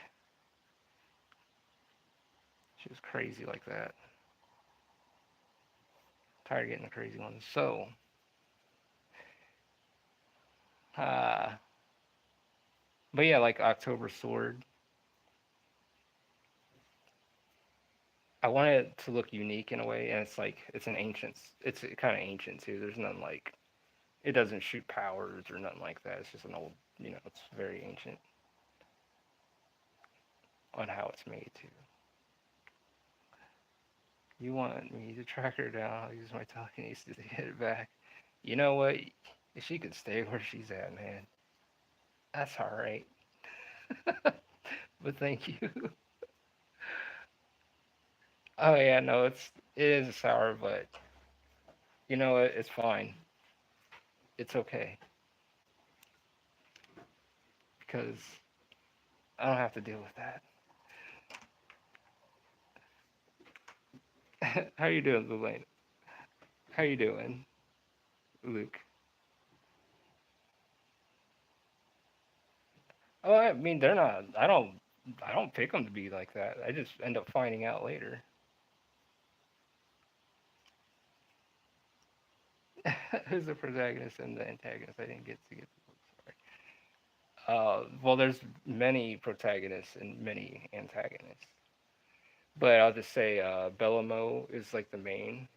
She was crazy like that. Tired of getting the crazy ones. So, uh, but yeah, like October Sword. I want it to look unique in a way, and it's like it's an ancient. It's kind of ancient too. There's nothing like it doesn't shoot powers or nothing like that. It's just an old, it's very ancient on how it's made too. You want me to track her down? I'll use my telekinesis to get it back. You know what? If she could stay where she's at, man, that's all right. But thank you. Oh yeah, no, it is sour, but you know what? It's fine. It's okay because I don't have to deal with that. How you doing, Lulaine? How you doing, Luke? Oh, I mean, they're not. I don't pick them to be like that. I just end up finding out later. Who's the protagonist and the antagonist? I didn't get to get. Well, there's many protagonists and many antagonists, but I'll just say Bellamo is like the main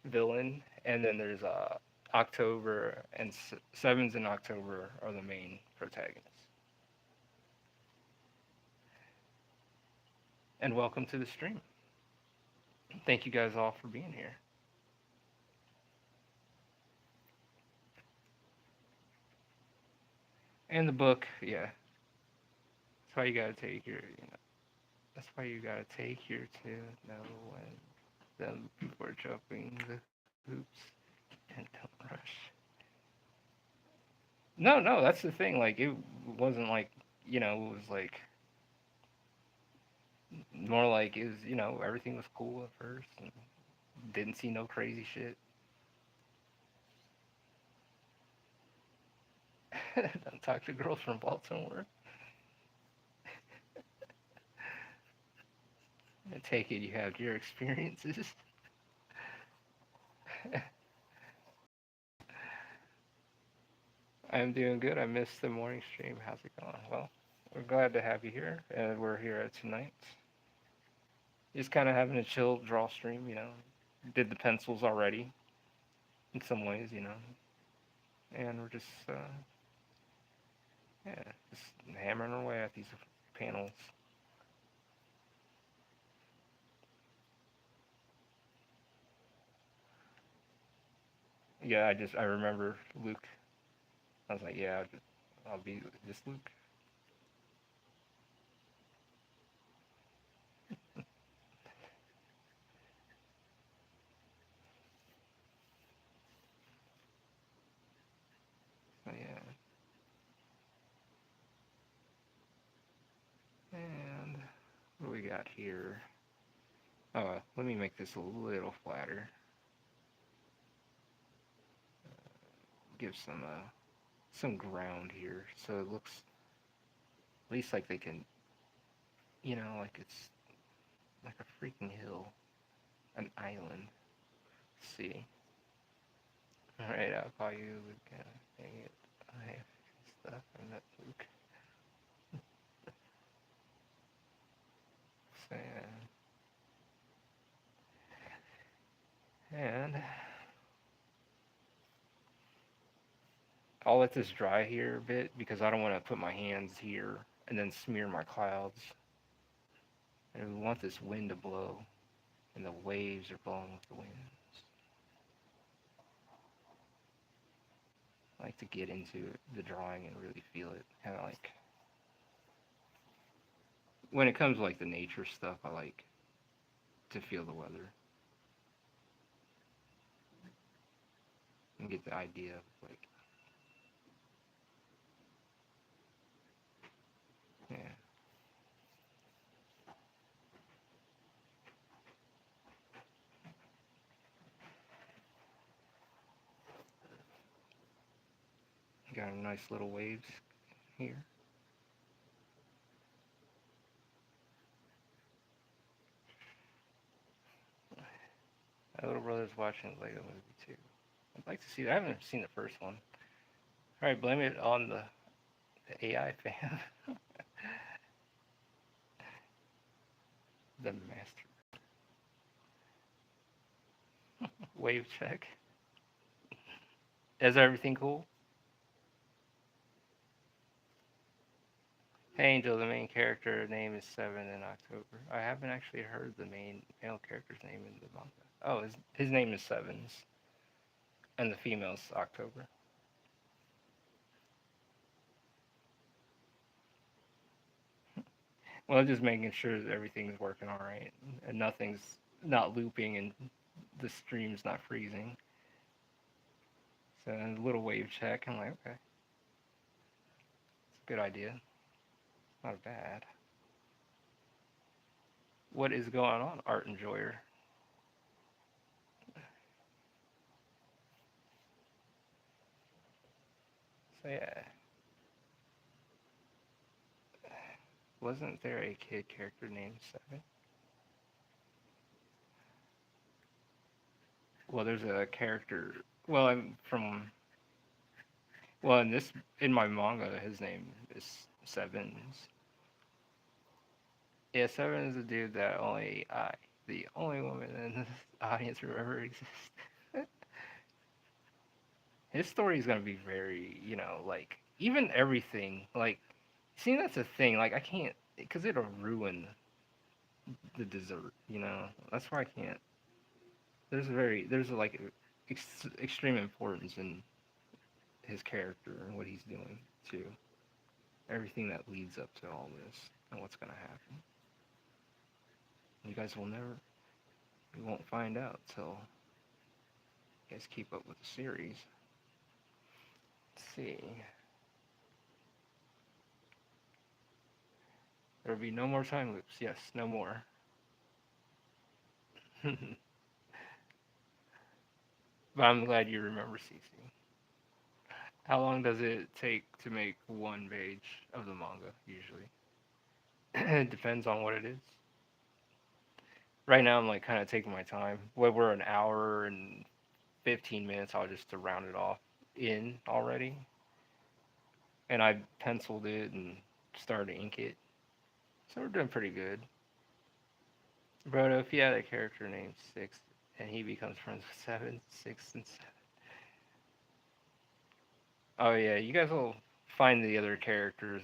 villain, and then there's October and Sevens in October are the main protagonists. And welcome to the stream. Thank you guys all for being here. And the book, yeah. That's why you gotta take that's why you gotta take your to know when them people are jumping the hoops and don't rush. No, no, that's the thing. Like it wasn't like it was like more like it was everything was cool at first and didn't see no crazy shit. Don't talk to girls from Baltimore. I take it you have your experiences. I'm doing good. I missed the morning stream. How's it going? Well, we're glad to have you here, and we're here at tonight. Just kind of having a chill draw stream. Did the pencils already in some ways, and we're just yeah, just hammering our way at these panels. Yeah, I remember Luke. I was like, yeah, I'll be just Luke. So, yeah, and what do we got here? Oh, let me make this a little flatter. Give some ground here, so it looks at least like they can, like it's like a freaking hill, an island. Let's see. All right, I'll call you Luke. Dang it, I have stuff. I'm not Luke. So, and I'll let this dry here a bit because I don't want to put my hands here and then smear my clouds. And we want this wind to blow, and the waves are blowing with the wind. I like to get into the drawing and really feel it. Kind of like when it comes to like the nature stuff, I like to feel the weather and get the idea of like, yeah. kind of nice little waves here. My little brother's watching the Lego movie too. I'd like to see that. I haven't seen the first one. All right, blame it on the AI fan. The master wave check. Is everything cool? Hey Angel, the main character name is Seven in October. I haven't actually heard the main male character's name in the manga. Oh, his name is Sevens, and the female's October. Well, just making sure that everything's working all right, and nothing's not looping, and the stream's not freezing. So a little wave check. I'm like, okay, it's a good idea. Not bad. What is going on, Art Enjoyer? So yeah, wasn't there a kid character named Seven? Well, there's a character. Well, I'm from. Well, in my manga, his name is Sevens. Yeah, Seven is a dude that the only woman in this audience who ever exists. His story is gonna be very, like even everything. Like, see, that's a thing. Like, I can't, because it'll ruin the dessert. That's why I can't. There's like extreme importance in his character and what he's doing too. Everything that leads up to all this and what's gonna happen. You guys will never, you won't find out till you guys keep up with the series. Let's see. There will be no more time loops. Yes, no more. But I'm glad you remember CC. How long does it take to make one page of the manga, usually? It depends on what it is. Right now, I'm like kind of taking my time. When we're an hour and 15 minutes, I'll just to round it off in already. And I penciled it and started to ink it. So we're doing pretty good. Brodo, if you had a character named Six and he becomes friends with Seven, Six, and Seven. Oh, yeah, you guys will find the other characters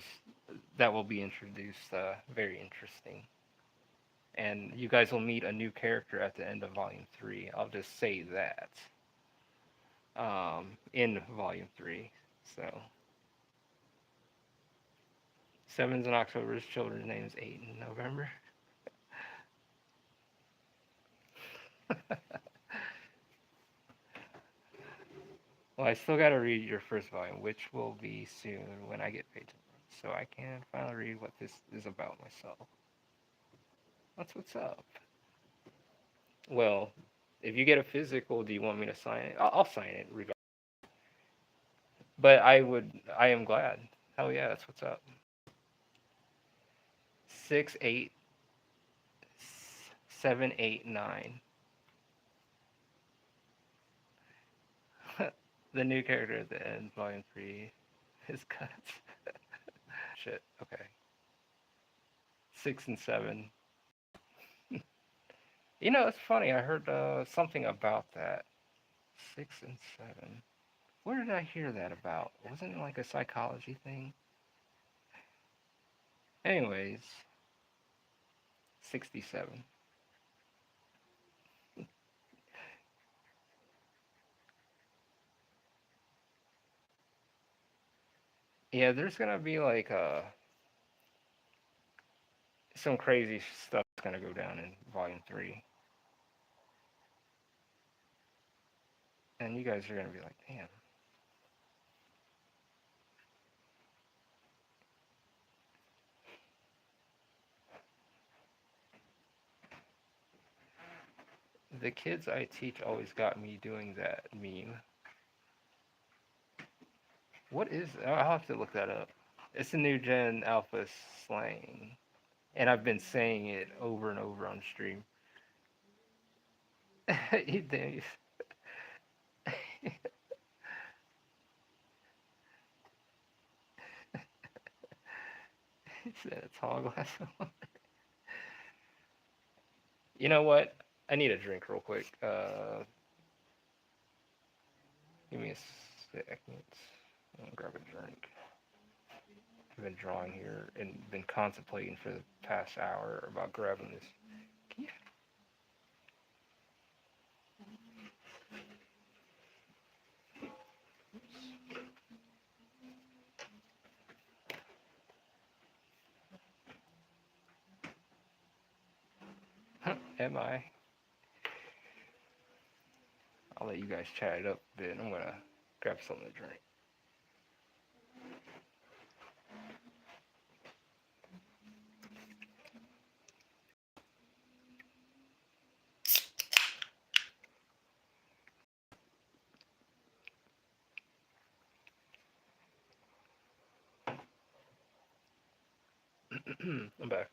that will be introduced very interesting. And you guys will meet a new character at the end of Volume 3. I'll just say that. In Volume 3. So, Seven's in October's children's names 8 in November. Well, I still gotta read your first volume, which will be soon when I get paid tomorrow. So I can finally read what this is about myself. That's what's up. Well, if you get a physical, do you want me to sign it? I'll sign it regardless. But I am glad. Hell yeah, that's what's up. 68789. The new character at the end, volume 3, is cuts. Shit, okay. 6 and 7. It's funny. I heard something about that. 6 and 7. Where did I hear that about? Wasn't it like a psychology thing? Anyways, 67. Yeah, there's gonna be like some crazy stuff gonna go down in volume 3. And you guys are gonna be like, damn. The kids I teach always got me doing that meme. What is? I'll have to look that up. It's a new gen alpha slang, and I've been saying it over and over on stream. You damn, he said a tall glass of. You know what? I need a drink real quick. Give me a second. I'm gonna grab a drink. I've been drawing here and been contemplating for the past hour about grabbing this. Can you? Am I? I'll let you guys chat it up a bit. I'm gonna grab something to drink. I'm back.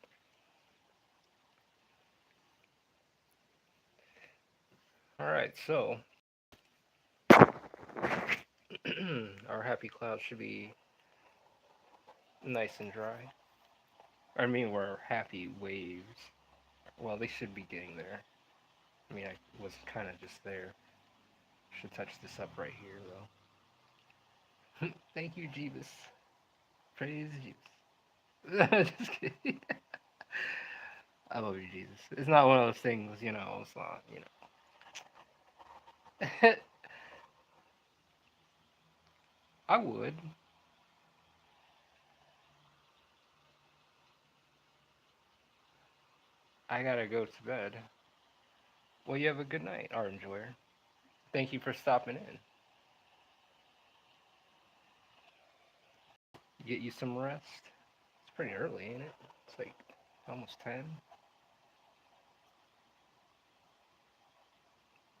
All right, so our happy cloud should be nice and dry. I mean, we're happy waves. Well, they should be getting there. I mean, I was kind of just there. Should touch this up right here, though. Thank you, Jeebus. Praise Jesus. Just kidding. I love you, Jesus. It's not one of those things, you know. It's not, you know. I would. I gotta go to bed. Well, you have a good night, art enjoyer. Thank you for stopping in. Get you some rest. It's pretty early, ain't it? It's like almost 10.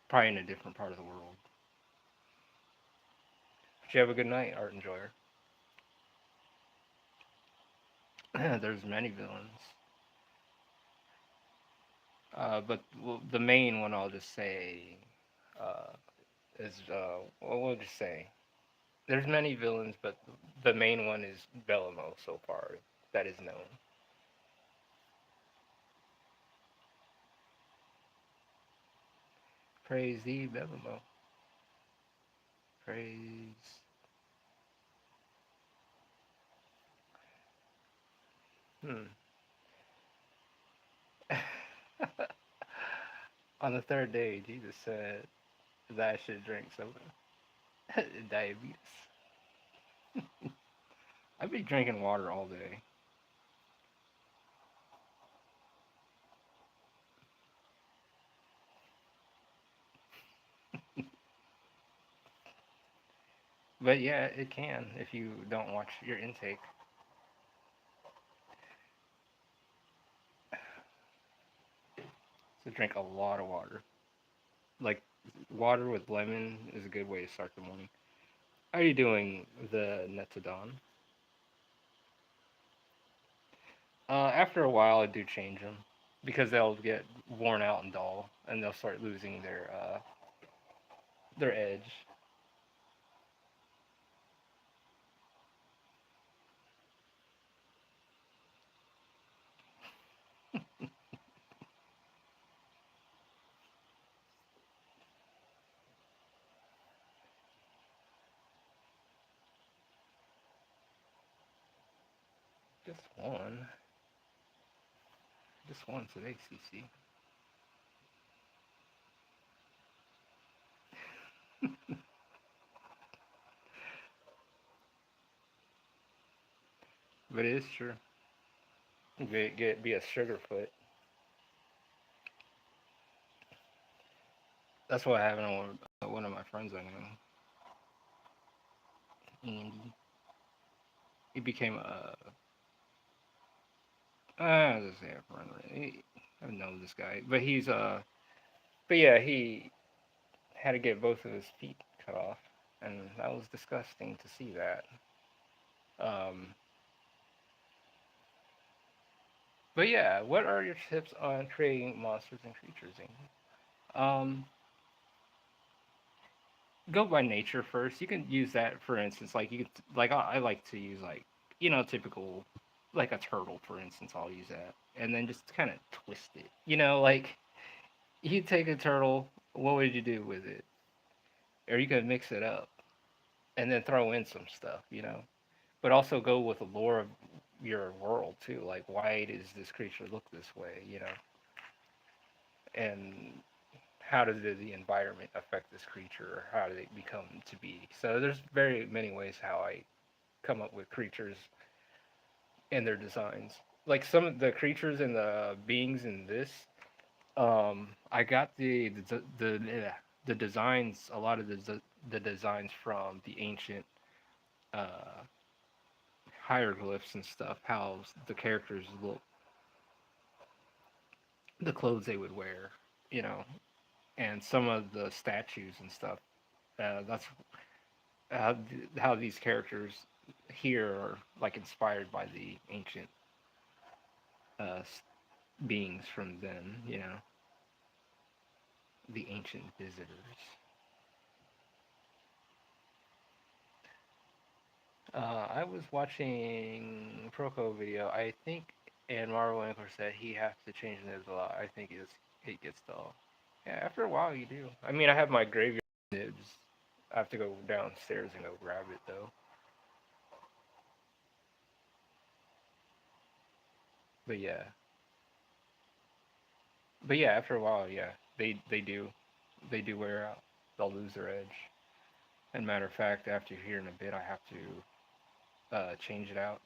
Probably in a different part of the world. But you have a good night, art enjoyer. There's many villains. But the main one I'll just say uh, is, well, we'll just say there's many villains, but the main one is Belamo so far that is known. Praise thee, Belamo. Praise. Hmm. On the third day, Jesus said that I should drink soda. Diabetes. I've been drinking water all day. But yeah, it can if you don't watch your intake. So drink a lot of water. Like water with lemon is a good way to start the morning. How are you doing, the Netodon? After a while, I do change them because they'll get worn out and dull, and they'll start losing their edge. Just one, just one today, CC. But it is true. Be a sugarfoot. That's what happened on one of my friends I know, Andy. He became a I was say a friend. I know this guy, but but yeah, he had to get both of his feet cut off. and that was disgusting to see that. Um, but yeah, what are your tips on creating monsters and creatures? Go by nature first. You can use that for instance, like you could, like I like to use like typical like a turtle for instance. I'll use that, and then just kind of twist it. Like you take a turtle. What would you do with it? Or you could mix it up and then throw in some stuff. But also go with the lore of your world too. Like why does this creature look this way? And how does the environment affect this creature, or how do they become to be? So there's very many ways how I come up with creatures and their designs. Like some of the creatures and the beings in this, I got the designs, a lot of the designs from the ancient uh, hieroglyphs and stuff. How the characters look, the clothes they would wear, you know, and some of the statues and stuff. That's how these characters here are like inspired by the ancient uh, beings from then, the ancient visitors. I was watching Proco video. I think, and Marvel Winkler said he has to change nibs a lot. I think it gets dull. Yeah, after a while you do. I mean, I have my graveyard nibs. I have to go downstairs and go grab it though. But yeah, after a while, yeah, they do wear out. They'll lose their edge. And matter of fact, after here in a bit, I have to change it out.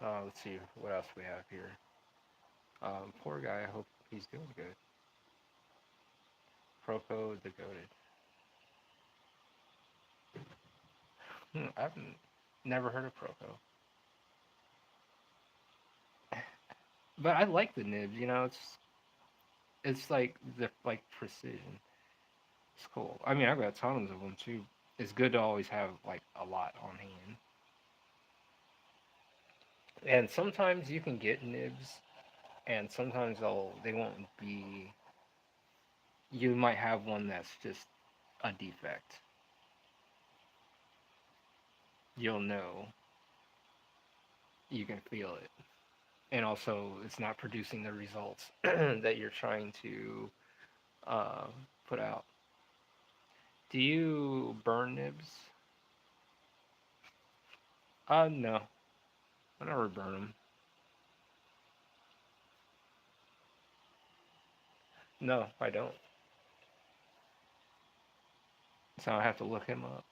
Let's see what else we have here. Poor guy. I hope he's doing good. Proco the goaded. I've never heard of Proco, but I like the nibs. It's like the like precision. It's cool. I mean, I've got tons of them too. It's good to always have like a lot on hand. And sometimes you can get nibs, and sometimes they won't be. You might have one that's just a defect. You'll know. You can feel it, and also it's not producing the results that you're trying to uh, put out. Do you burn nibs? No, I never burn them. No, I don't. So I have to look him up.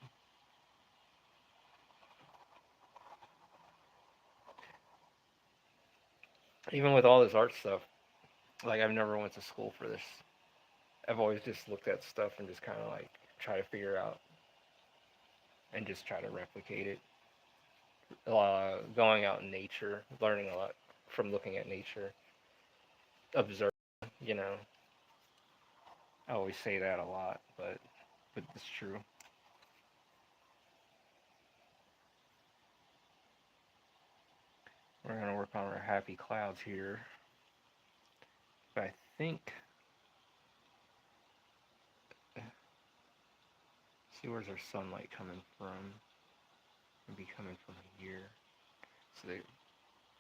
Even with all this art stuff, like I've never went to school for this. I've always just looked at stuff and just kind of like try to figure out and just try to replicate it. Going out in nature, learning a lot from looking at nature, observing. You know, I always say that a lot, but it's true. We're gonna work on our happy clouds here. But I think, see, where's our sunlight coming from? It'd be coming from here. So they,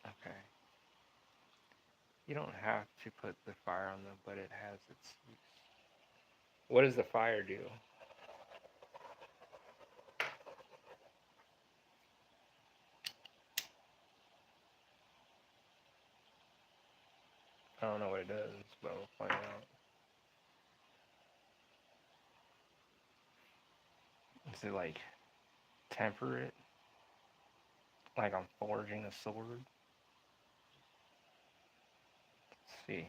okay. You don't have to put the fire on them, but it has its use. What does the fire do? I don't know what it does, but we'll find out. Is it like temperate? Like I'm forging a sword? Let's see.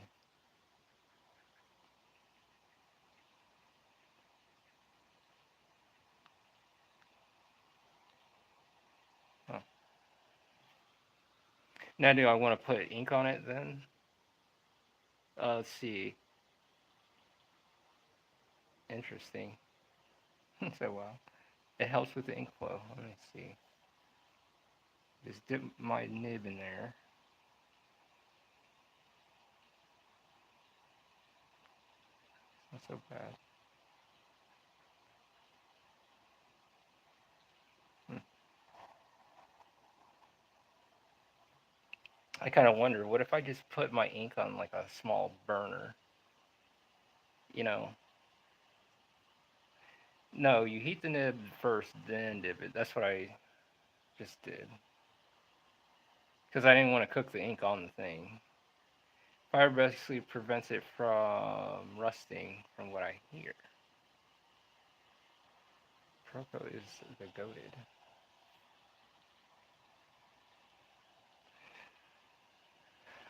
Huh. Now, do I want to put ink on it then? Let's see. Interesting. So wow. It helps with the ink flow. Let me see. Just dip my nib in there. Not so bad. Hmm. I kind of wonder, what if I just put my ink on like a small burner? You know, no, you heat the nib first, then dip it. That's what I just did. Because I didn't want to cook the ink on the thing. Fire basically prevents it from rusting, from what I hear. Proco is the goaded.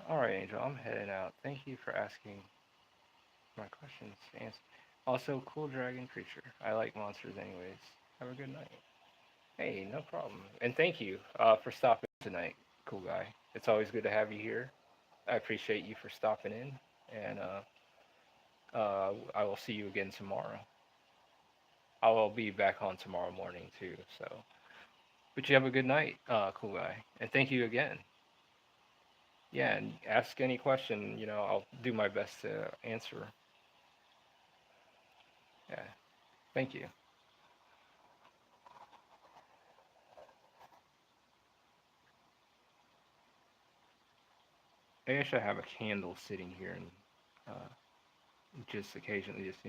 Alright, Angel, I'm heading out. Thank you for asking my questions. Also, cool dragon creature. I like monsters anyways. Have a good night. Hey, no problem. And thank you for stopping tonight, cool guy. It's always good to have you here. I appreciate you for stopping in, and I will see you again tomorrow. I will be back on tomorrow morning too. So, but you have a good night, cool guy, and thank you again. Yeah, and ask any question. I'll do my best to answer. Yeah, thank you. I should have a candle sitting here and uh, just occasionally just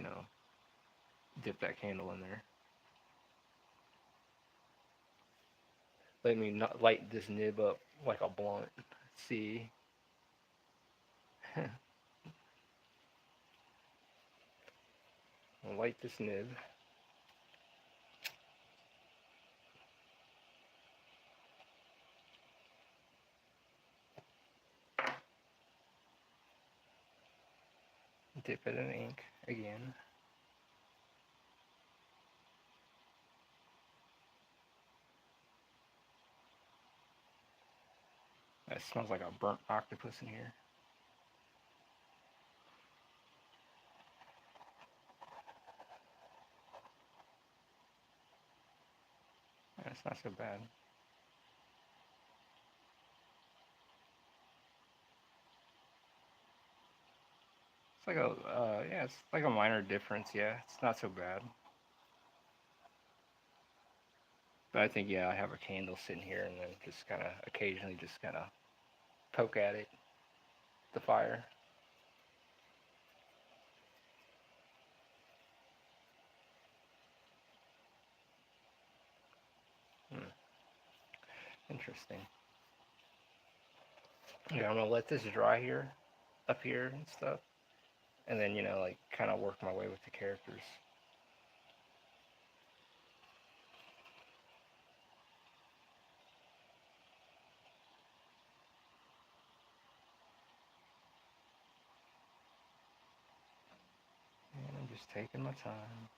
dip that candle in there. Let me not light this nib up like a blunt. Let's see. I'll light this nib. Dip it in ink again. That smells like a burnt octopus in here. That's not so bad. It's like yeah, it's like a minor difference. Yeah, it's not so bad. But I think, yeah, I have a candle sitting here and then just kind of occasionally just kind of poke at it, the fire. Hmm, interesting. Yeah, I'm gonna let this dry here, up here and stuff, and then like kind of work my way with the characters. And I'm just taking my time.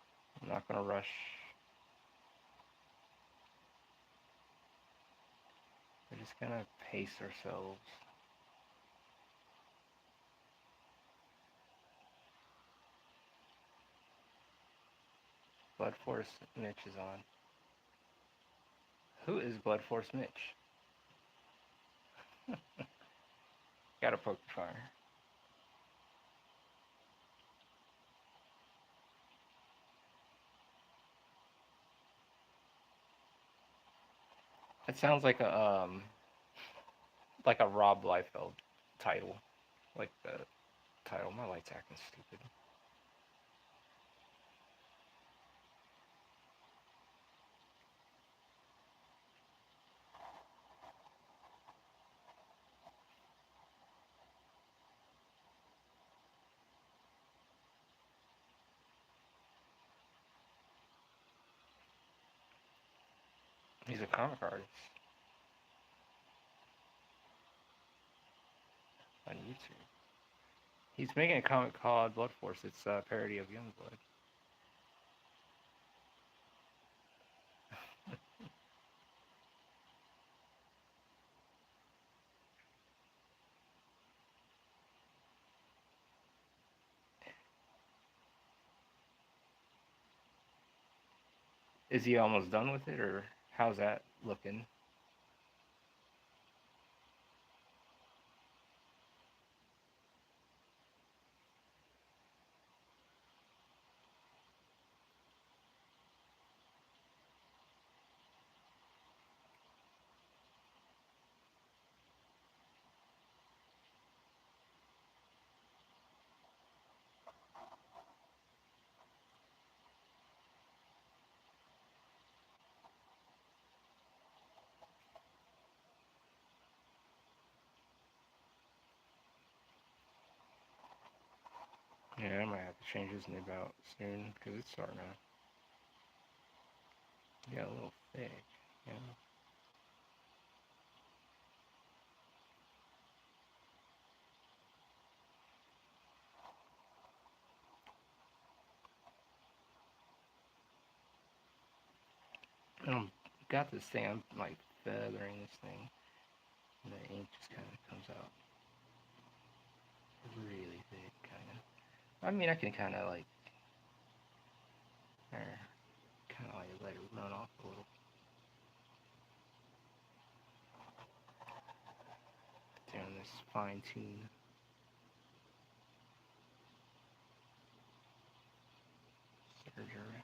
I'm not gonna rush. We're just gonna pace ourselves. Blood Force Mitch is on. Who is Blood Force Mitch? Gotta poke the fire. It sounds like a Rob Liefeld title, like the title. My light's acting stupid. He's a comic artist on YouTube. He's making a comic called Blood Force. It's a parody of Youngblood. Is he almost done with it, or how's that looking? Yeah, I might have to change his nib out soon because it's starting to get a little thick. You know? Got this thing. I'm like feathering this thing, and the ink just kind of comes out really thick, kind of. I mean, I can kind of like, kind of like let it run off a little. Doing this fine tune surgery.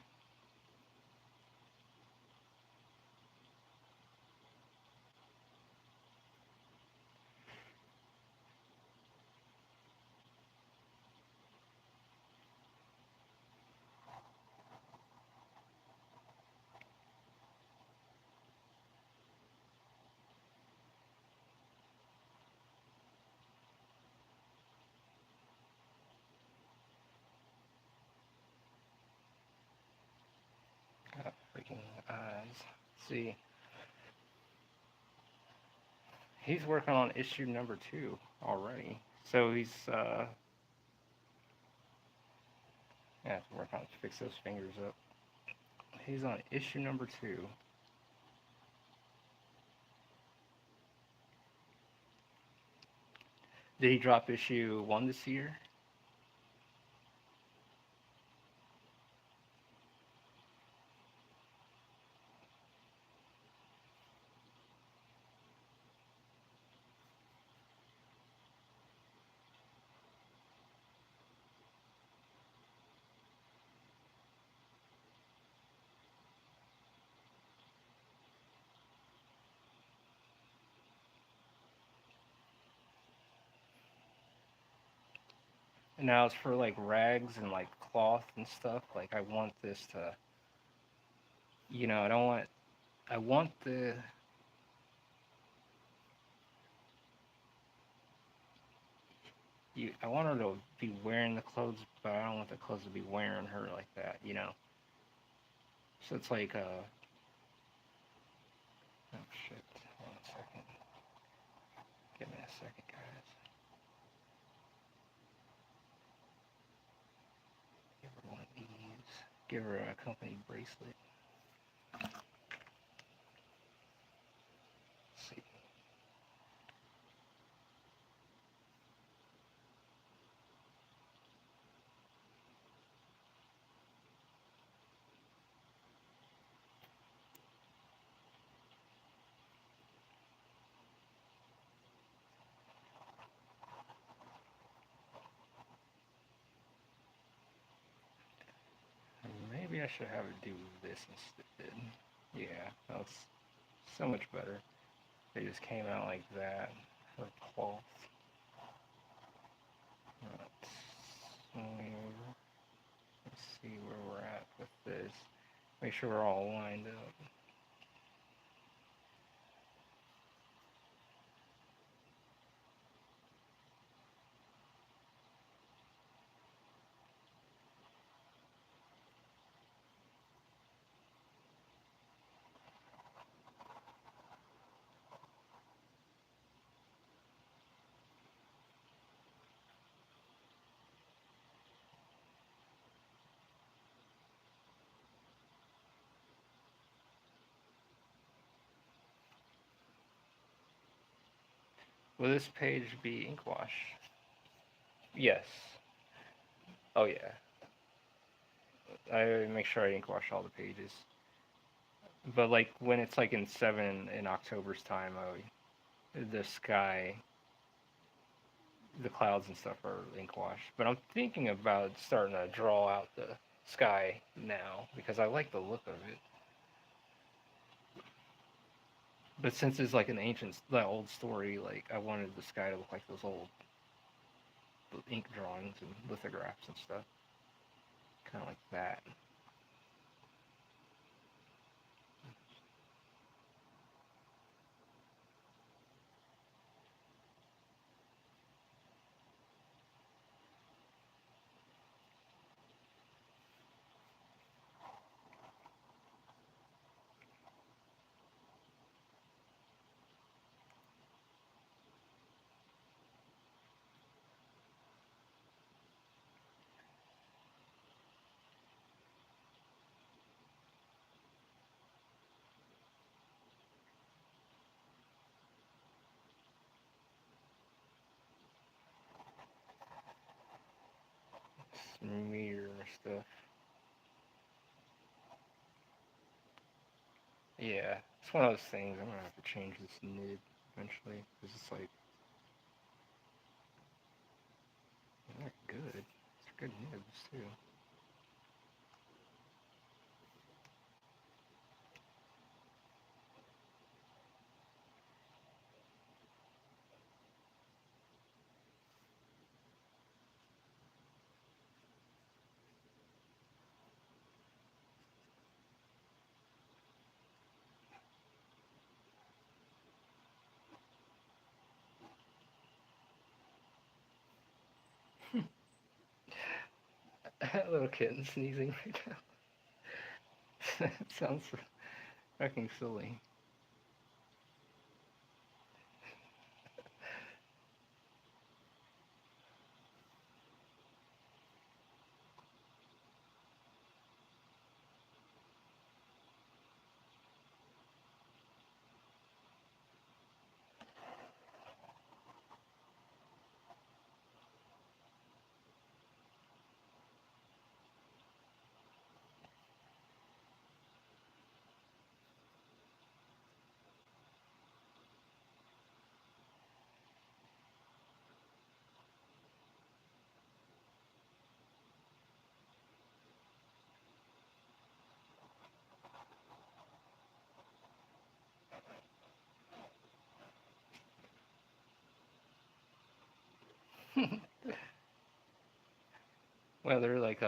Got freaking eyes. Let's see, he's working on issue number 2 already. So he's I have to work on fix those fingers up. He's on issue number 2. Did he drop issue 1 this year? And now it's for like rags and like cloth and stuff. Like I want this to, I don't want. I want the. I want her to be wearing the clothes, but I don't want the clothes to be wearing her like that. So it's like, oh shit. Hold on a second. Give me a second, guys. Give her one of these. Give her a company bracelet. Let's see. Maybe I should have her do this instead. Yeah, that's so much better. They just came out like that. Her cloth. Let's see where we're at with this. Make sure we're all lined up. Will this page be ink wash? Yes. Oh yeah. I make sure I ink wash all the pages. But like when it's like in 7 in October's time, the sky, the clouds and stuff are ink washed. But I'm thinking about starting to draw out the sky now because I like the look of it. But since it's like an ancient, the old story, like I wanted the sky to look like those old ink drawings and lithographs and stuff, kind of like that. Smear stuff. Yeah, it's one of those things. I'm gonna have to change this nib eventually because it's like they're good. It's good nibs too. That little kitten sneezing right now. It sounds fucking silly. Well, they're like,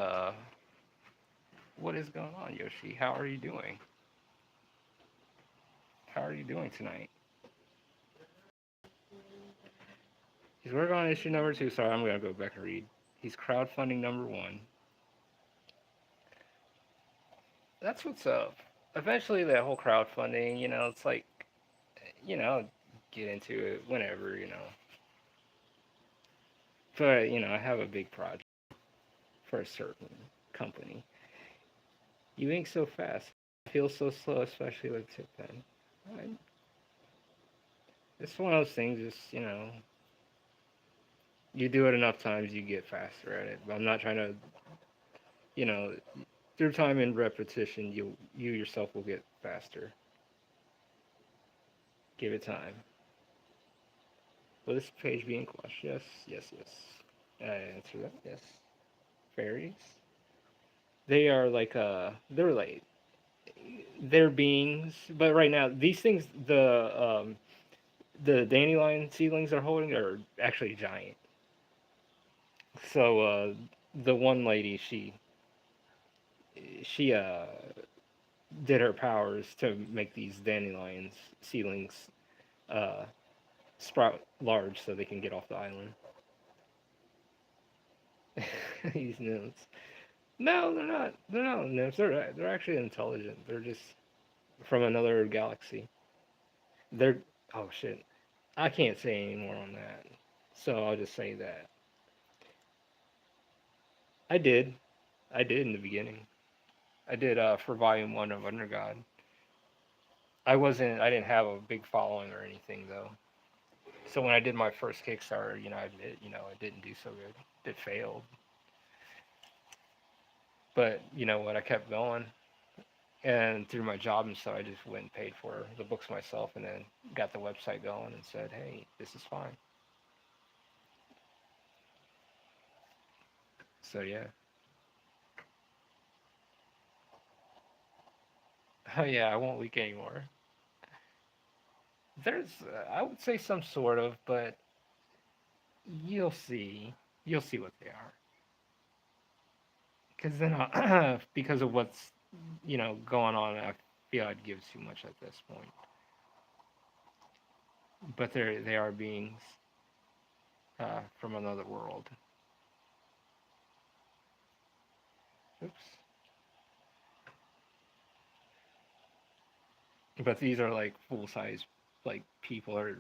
what is going on, Yoshi? How are you doing? How are you doing tonight? He's working on issue number 2. Sorry, I'm gonna go back and read. He's crowdfunding number 1. That's what's up. Eventually, that whole crowdfunding, it's like, get into it whenever, But, I have a big project for a certain company. You ink so fast. It feels so slow, especially with tip pen. I, it's one of those things, just, you do it enough times, you get faster at it. But I'm not trying to, you know, through time and repetition, you yourself will get faster. Give it time. Will this page be ink washed? Yes, yes, yes. I answer that. Yes. Fairies. They are like they're beings, but right now these things the dandelion seedlings are holding are actually giant. So the one lady she did her powers to make these dandelions seedlings uh sprout large so they can get off the island. These nymphs. No, they're not. They're not nymphs. They're actually intelligent. They're just from another galaxy. They're oh shit. I can't say any more on that. So I'll just say that I did. I did in the beginning. I did for volume 1 of Undergod. I didn't have a big following or anything though. So when I did my first Kickstarter, I admit, it didn't do so good. It failed. But you know what? I kept going. And through my job and stuff, I just went and paid for the books myself, and then got the website going and said, "Hey, this is fine." So yeah. Oh yeah, I won't leak anymore. There's, I would say some sort of, but you'll see. You'll see what they are. Because then, because of what's going on, I feel I'd give too much at this point. But they are beings from another world. Oops. But these are like full size, like people are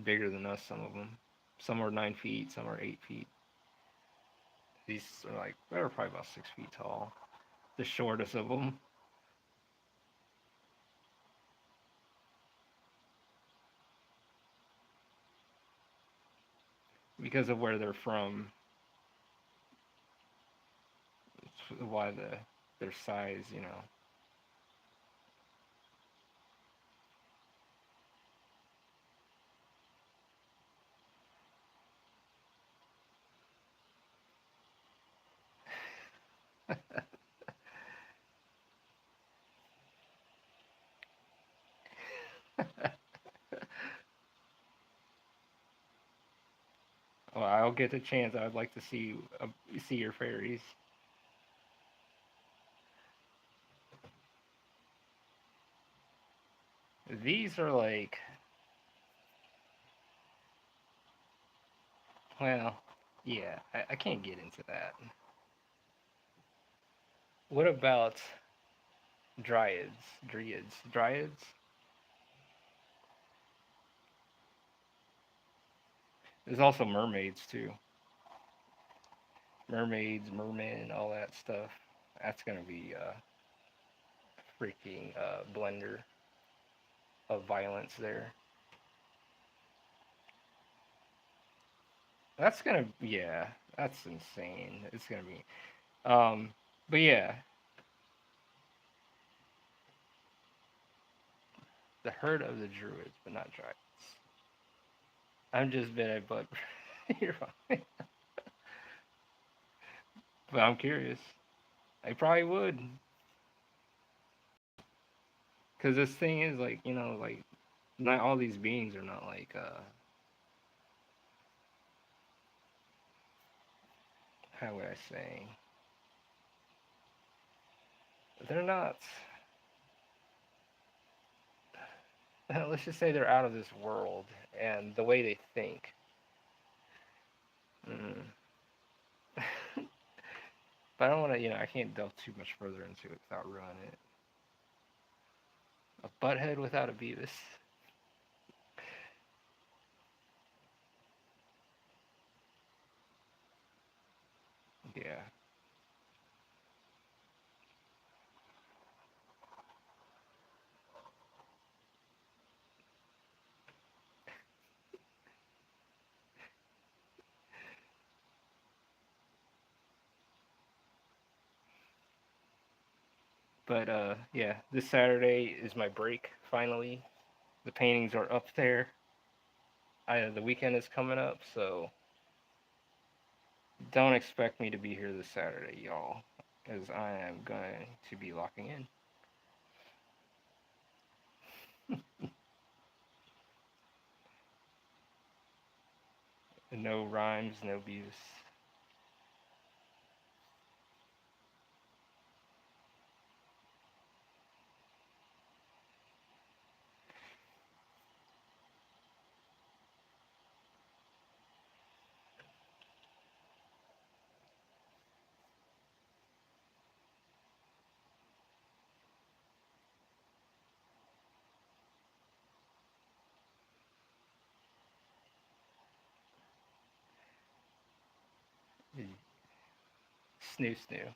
bigger than us. Some of them. Some are 9 feet. Some are 8 feet. These are like they're probably about 6 feet tall. The shortest of them, because of where they're from, why their size. Well, I'll get the chance. I would like to see your fairies. These are like, well, yeah, I can't get into that. What about dryads? There's also mermaids too. Mermaids, mermen, all that stuff. That's gonna be a freaking blender of violence there. That's gonna, yeah, that's insane. It's gonna be, um, but yeah, the herd of the druids, but not dryads. I'm just been a but you're fine. But I'm curious. I probably would, because this thing is like, like not all these beings are not like how would I say? They're not. Let's just say they're out of this world, and the way they think. Mm. But I don't want to, I can't delve too much further into it without ruining it. A butthead without a Beavis. Yeah. But yeah, this Saturday is my break finally. The paintings are up there. The weekend is coming up, so don't expect me to be here this Saturday, y'all, as I am going to be locking in. No rhymes, no views. Snoo snoo.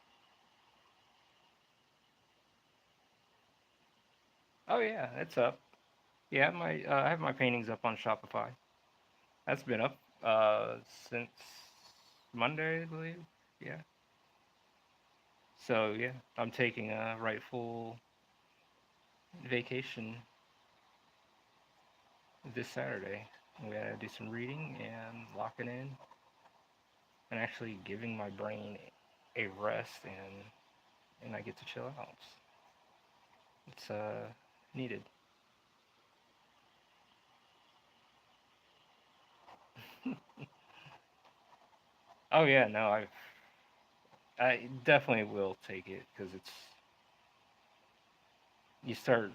Oh yeah, it's up. Yeah, I have my paintings up on Shopify. That's been up since Monday, I believe. Yeah. So yeah, I'm taking a rightful. vacation this Saturday. We gotta do some reading and locking in and actually giving my brain a rest and I get to chill out. It's needed. Oh yeah, no, I definitely will take it because it's you start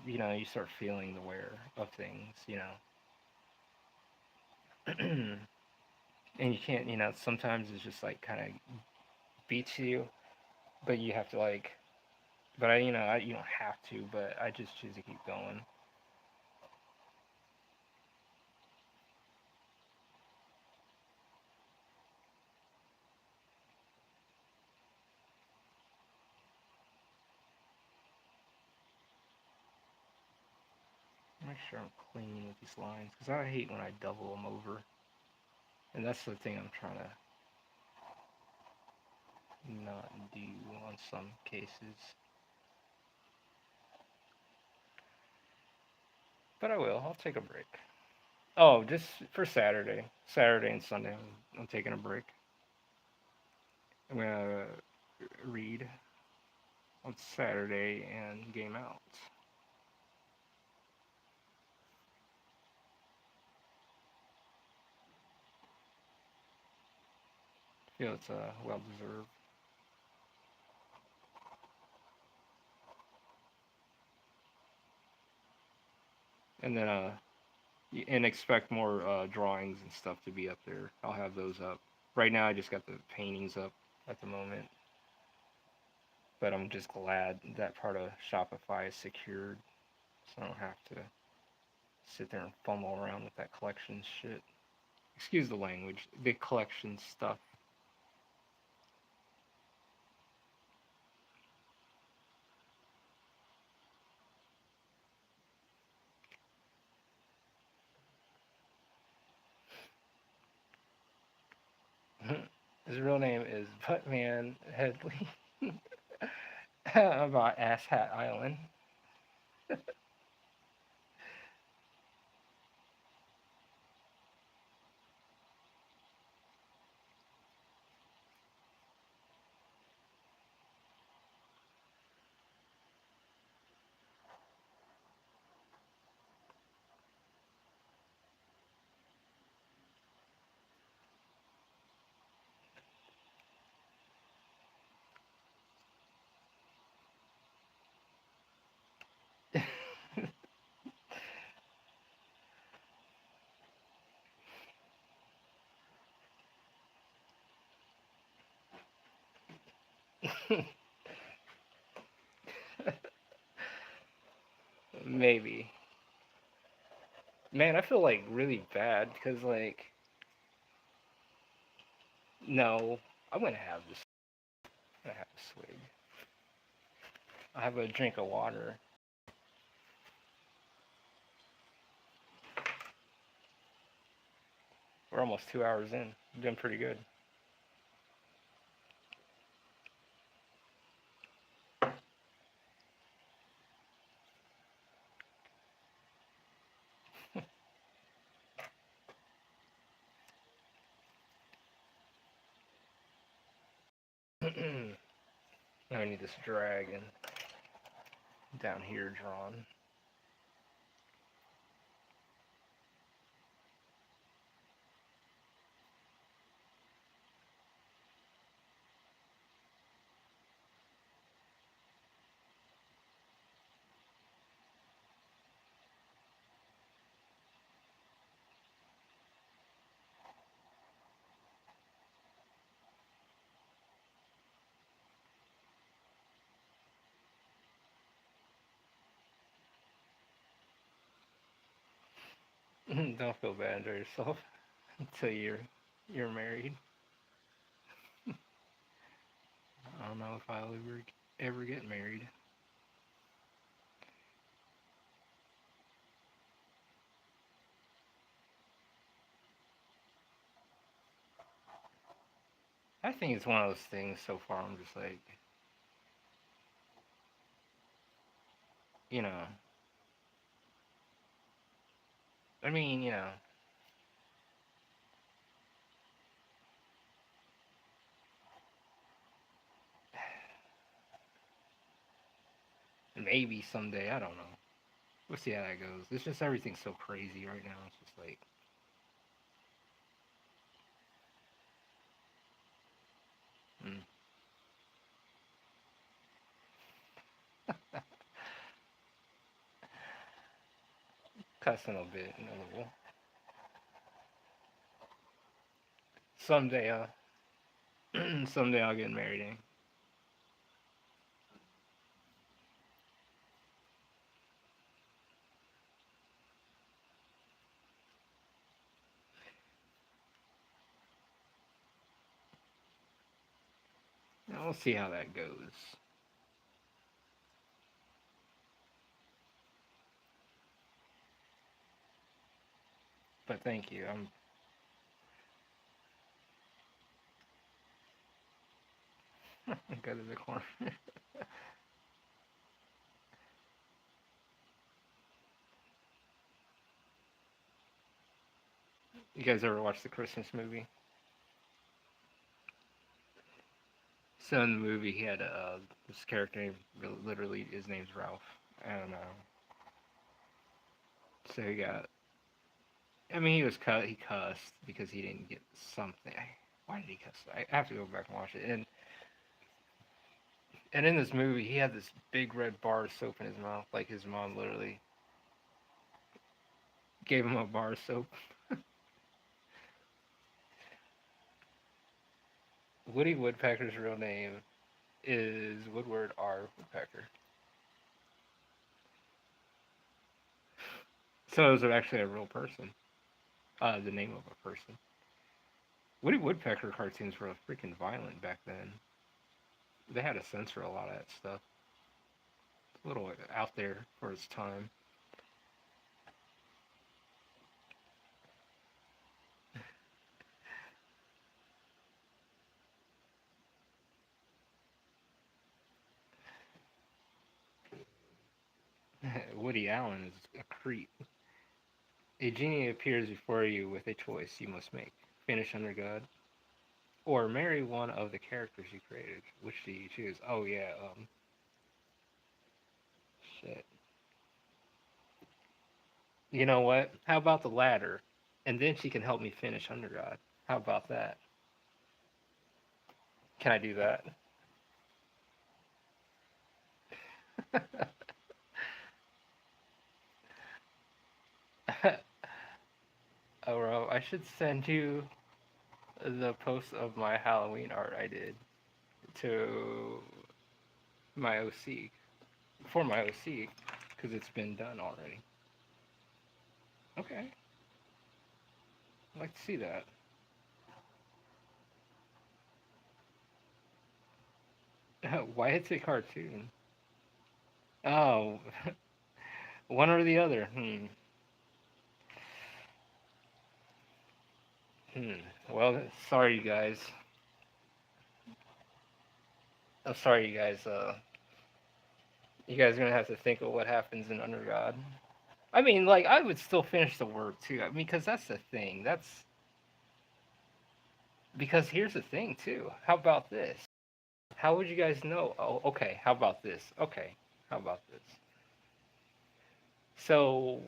feeling the wear of things, and you can't, sometimes it's just like kind of beats you, but you have to like, but you don't have to, but I just choose to keep going. Make sure I'm clean with these lines because I hate when I double them over, and that's the thing I'm trying to not do on some cases. But I will. I'll take a break. Oh, just for Saturday and Sunday, I'm taking a break. I'm gonna read on Saturday and game out. I feel it's well deserved. And then and expect more drawings and stuff to be up there. I'll have those up. Right now, I just got the paintings up at the moment, but I'm just glad that part of Shopify is secured, so I don't have to sit there and fumble around with that collection shit. Excuse the language, the collection stuff. His real name is Buttman Headley. About Ass Hat Island. Maybe. Man, I feel like really bad because like no, I'm gonna have this. I'm gonna have a swig. I have a drink of water. We're almost 2 hours in. Doing pretty good. Now I need this dragon down here drawn. Don't feel bad for yourself until you're married. I don't know if I'll ever get married. I think it's one of those things so far. I'm just like, you know, I mean, maybe someday. I don't know. We'll see how that goes. It's just everything's so crazy right now. It's just like, mm, cussing a bit. Someday, someday I'll get married. We'll see how that goes. But thank you. I'm go to the corner. You guys ever watch the Christmas movie? So in the movie, he had this character named, literally his name's Ralph. I don't know. So he got. I mean, he was cut. He cussed because he didn't get something. Why did he cuss? I have to go back and watch it. And in this movie, he had this big red bar of soap in his mouth, like his mom literally gave him a bar of soap. Woody Woodpecker's real name is Woodward R. Woodpecker. So it was actually a real person. The name of a person. Woody Woodpecker cartoons were freaking violent back then. They had to censor a lot of that stuff. It's a little out there for its time. Woody Allen is a creep. A genie appears before you with a choice you must make: finish under God, or marry one of the characters you created. Which do you choose? Oh yeah, shit. You know what? How about the latter? And then she can help me finish under God. How about that? Can I do that? Oh, bro, I should send you the post of my Halloween art I did to my OC for my OC because it's been done already. Okay, I'd like to see that. Why it's a cartoon? Oh, one or the other. Hmm. Well, sorry you guys. I'm sorry you guys. You guys are gonna have to think of what happens in Under God. I mean, like I would still finish the work too. I mean, because that's the thing. That's because here's the thing too. How about this? How would you guys know? Oh, okay. How about this? Okay. How about this? So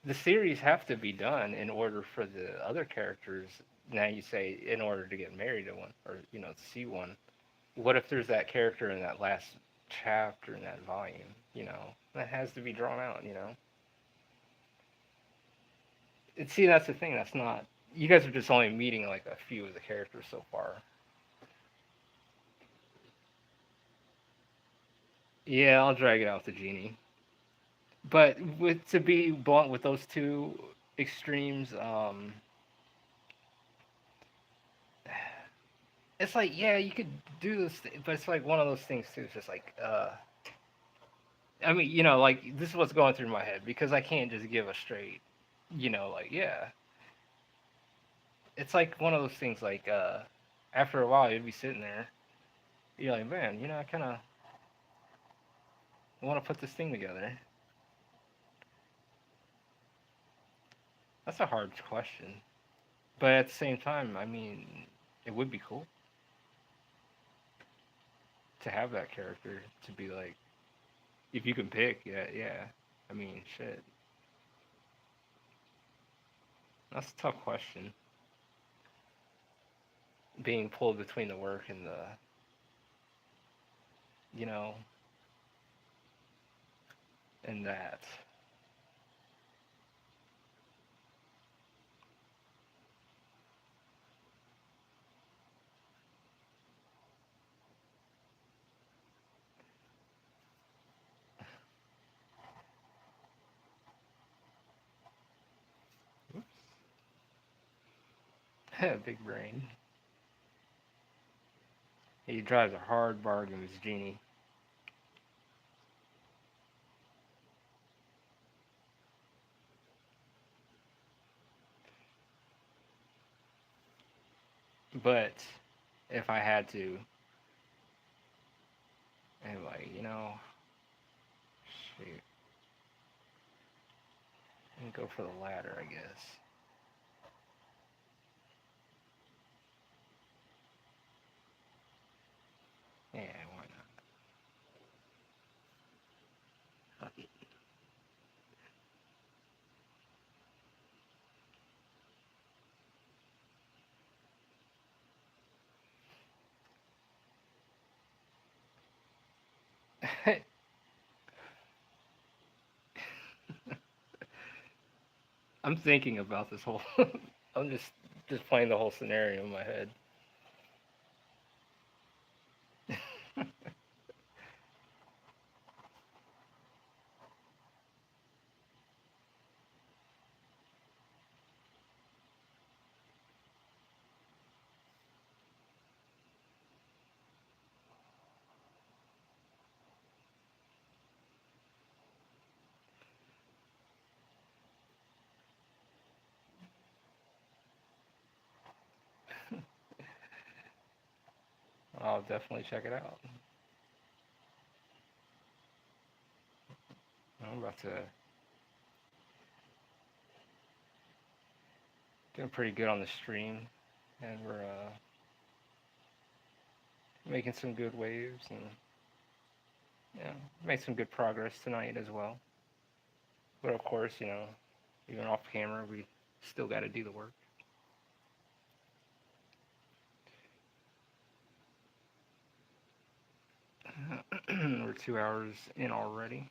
the series have to be done in order for the other characters. Now you say in order to get married to one or see one. What if there's that character in that last chapter in that volume? That has to be drawn out. And see, that's the thing. That's not. You guys are just only meeting like a few of the characters so far. Yeah, I'll drag it out to Genie. But to be blunt with those two extremes, it's like yeah, you could do this, but it's like one of those things too. It's just like, I mean, like this is what's going through my head because I can't just give a straight, like yeah. It's like one of those things. Like after a while, you'd be sitting there, you're like, man, I kind of want to put this thing together. That's a hard question. But at the same time, I mean, it would be cool to have that character to be like, if you can pick, yeah, yeah. I mean, shit. That's a tough question. Being pulled between the work and the, you know, and that. Big brain. He drives a hard bargain with Genie. But if I had to, and like, shoot, and go for the latter, I guess. Yeah, why not? I'm thinking about this whole. I'm just playing the whole scenario in my head. I'll definitely check it out. I'm about to doing pretty good on the stream, and we're making some good waves, and yeah, made some good progress tonight as well. But of course, even off camera, we still got to do the work. We're 2 hours in already.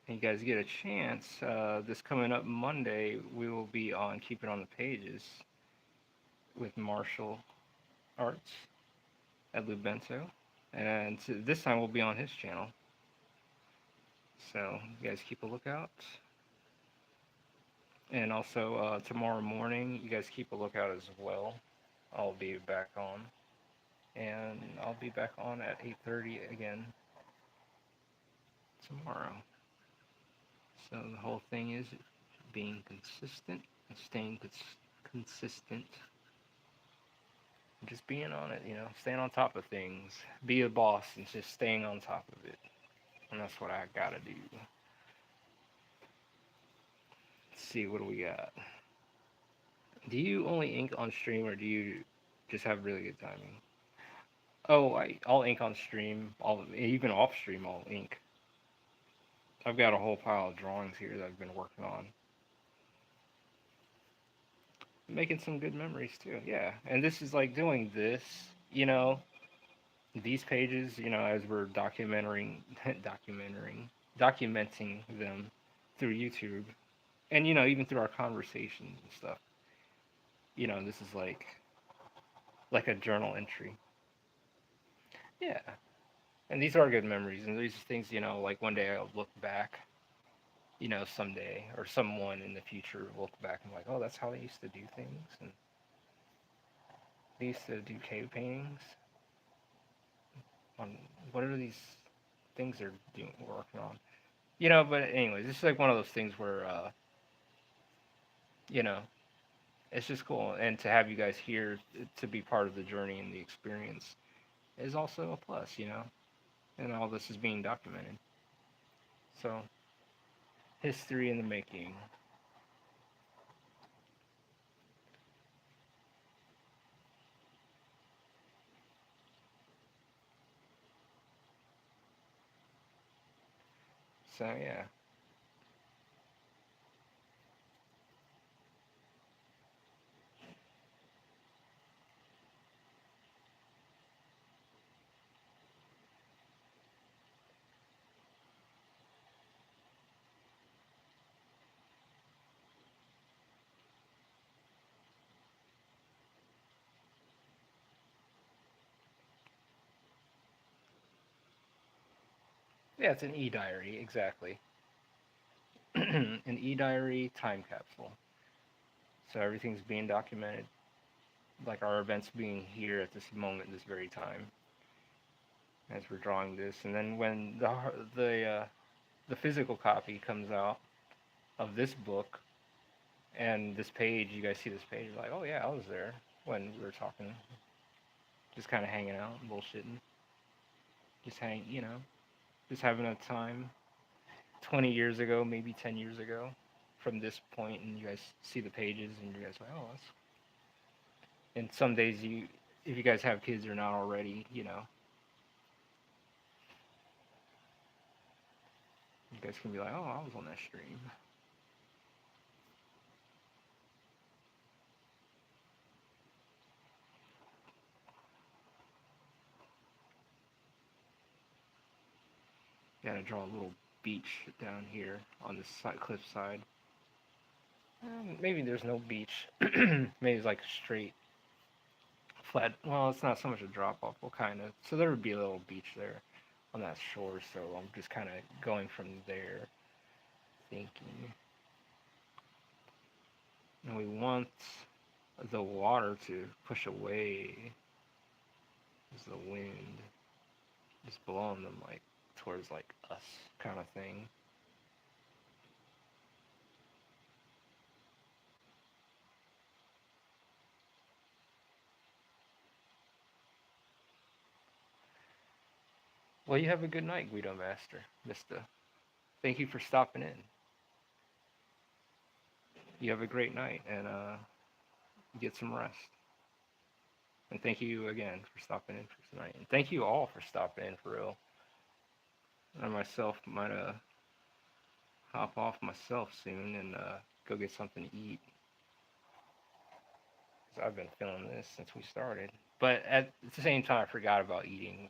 And you guys get a chance. This coming up Monday, we will be on Keep It on the Pages with Martial Arts at Lubento. And this time we'll be on his channel. So you guys keep a lookout. And also tomorrow morning, you guys keep a lookout as well. I'll be back on. And I'll be back on at 8:30 again tomorrow. So the whole thing is being consistent and staying consistent. And just being on it, staying on top of things. Be a boss and just staying on top of it. And that's what I gotta do. Let's see, what do we got? Do you only ink on stream or do you just have really good timing? Oh, I'll ink on stream. Even off stream, I'll ink. I've got a whole pile of drawings here that I've been working on. Making some good memories too, yeah. And this is like doing this, these pages, as we're documenting them through YouTube, and even through our conversations and stuff. This is like a journal entry. Yeah, and these are good memories, and these are things like one day I'll look back, someday or someone in the future will look back and be like, oh, that's how they used to do things, and they used to do cave paintings on whatever these things they're doing working on. But anyways, it's like one of those things where you know, it's just cool and to have you guys here to be part of the journey and the experience. is also a plus, you know, and all this is being documented. So, history in the making. So, yeah. Yeah, it's an e-diary, exactly. An e-diary time capsule. So everything's being documented, like our events being here at this moment, this very time, as we're drawing this. And then when the physical copy comes out of this book and this page, you guys see this page, you're like, oh yeah, I was there when we were talking, just kind of hanging out, bullshitting, just having a time. 20 years ago, maybe 10 years ago, from this point, and you guys see the pages, and you guys are like, oh, that's. And some days if you guys have kids or not already, you guys can be like, oh, I was on that stream. Gotta draw a little beach down here on this cliff side. Maybe there's no beach. Maybe it's like straight, flat. Well, it's not so much a drop off. Well, kind of. So there would be a little beach there on that shore. So I'm just kind of going from there, thinking. And we want the water to push away is the wind, just blowing them like towards like us kind of thing. Well, you have a good night, Guido Master, Mister. Thank you for stopping in. You have a great night and get some rest. And thank you again for stopping in for tonight. And thank you all for stopping in for real. I myself might hop off myself soon and go get something to eat. Because I've been feeling this since we started. But at the same time, I forgot about eating,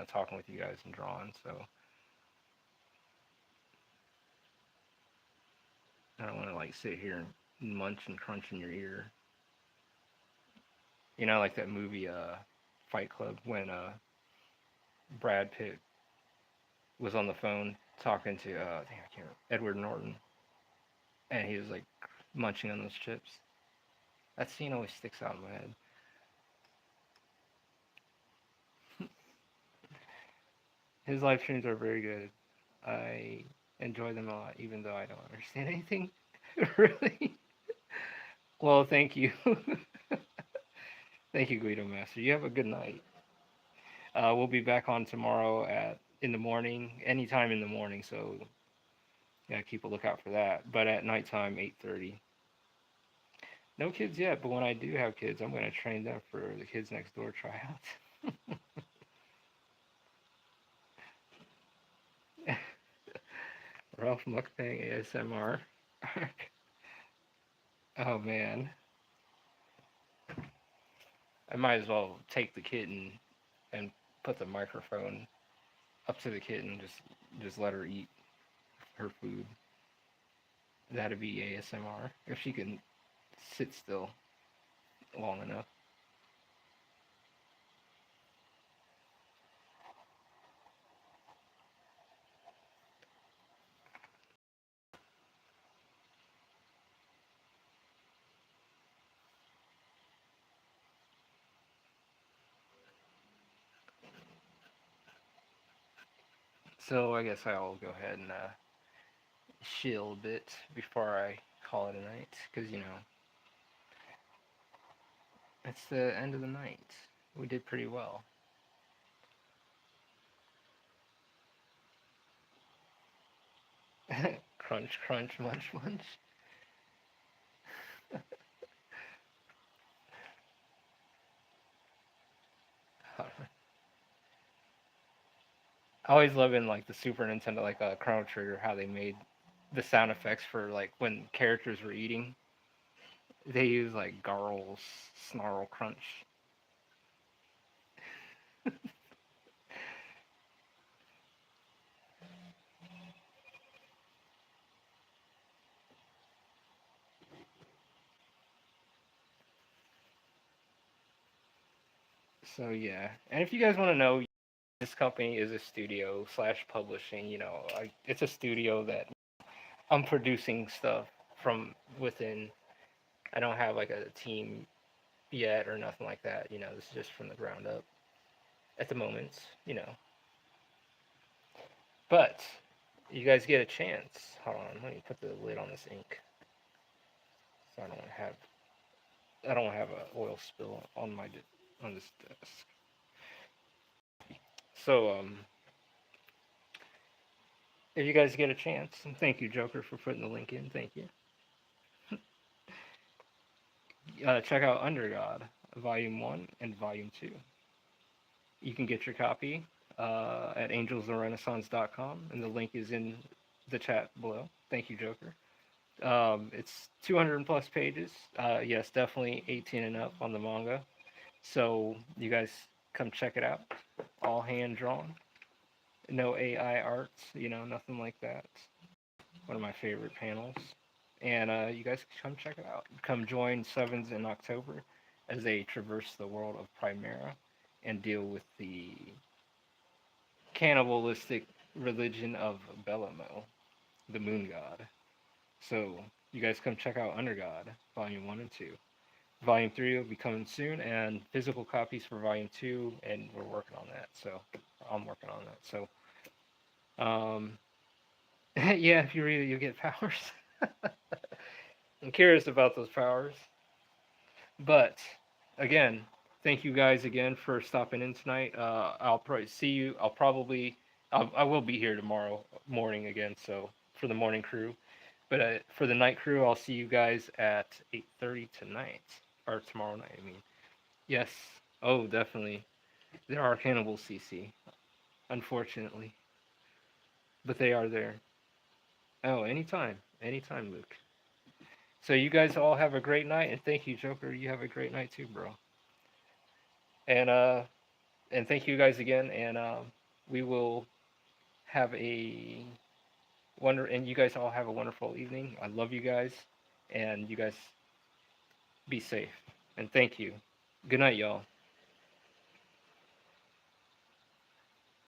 talking with you guys and drawing. So I don't want to like sit here and munch and crunch in your ear. Like that movie Fight Club when Brad Pitt was on the phone talking to I think I can't remember, Edward Norton, and he was like munching on those chips. That scene always sticks out in my head. His live streams are very good. I enjoy them a lot, even though I don't understand anything really. Well, thank you. Thank you, Guido Master. You have a good night. We'll be back on tomorrow at in the morning, anytime in the morning. So yeah, keep a lookout for that. But at nighttime, 8:30. No kids yet, but when I do have kids, I'm gonna train them for the kids next door tryouts. Ralph Mukbang ASMR. Oh man, I might as well take the kitten and put the microphone up to the kitten. Just let her eat her food. That'd be ASMR if she can sit still long enough. So I guess I'll go ahead and chill a bit before I call it a night, because it's the end of the night. We did pretty well. crunch, crunch, munch, munch. I always love in like the Super Nintendo, like Chrono Trigger, how they made the sound effects for like when characters were eating. They use like garls, snarl, crunch. So yeah, and if you guys want to know, this company is a studio slash publishing. It's a studio that I'm producing stuff from within. I don't have like a team yet or nothing like that. This is just from the ground up at the moment. You know, but you guys get a chance. Hold on, let me put the lid on this ink so I don't have a oil spill on on this desk. So if you guys get a chance, and thank you Joker for putting the link in. Thank you. Check out Under God, Volume 1 and Volume 2. You can get your copy at angelsofrenaissance.com, and the link is in the chat below. Thank you, Joker. It's 200 plus pages. Yes, definitely 18 and up on the manga. So you guys come check it out. All hand drawn. No AI art, nothing like that. One of my favorite panels. And you guys come check it out. Come join Sevens in October as they traverse the world of Primera and deal with the cannibalistic religion of Belamo, the moon god. So you guys come check out Under God, Volume 1 and 2. Volume 3 will be coming soon, and physical copies for Volume 2, and we're working on that. So I'm working on that. So, yeah, if you read it, you'll get powers. I'm curious about those powers. But again, thank you guys again for stopping in tonight. I'll probably see you. I will be here tomorrow morning again. So for the morning crew, but for the night crew, I'll see you guys at 8:30 tonight or tomorrow night. I mean, yes. Oh, definitely. There are cannibals, CC. Unfortunately, but they are there. Oh, anytime, Luke. So you guys all have a great night, and thank you, Joker. You have a great night too, bro. And thank you guys again. And we will have and you guys all have a wonderful evening. I love you guys, and you guys be safe. And thank you. Good night, y'all.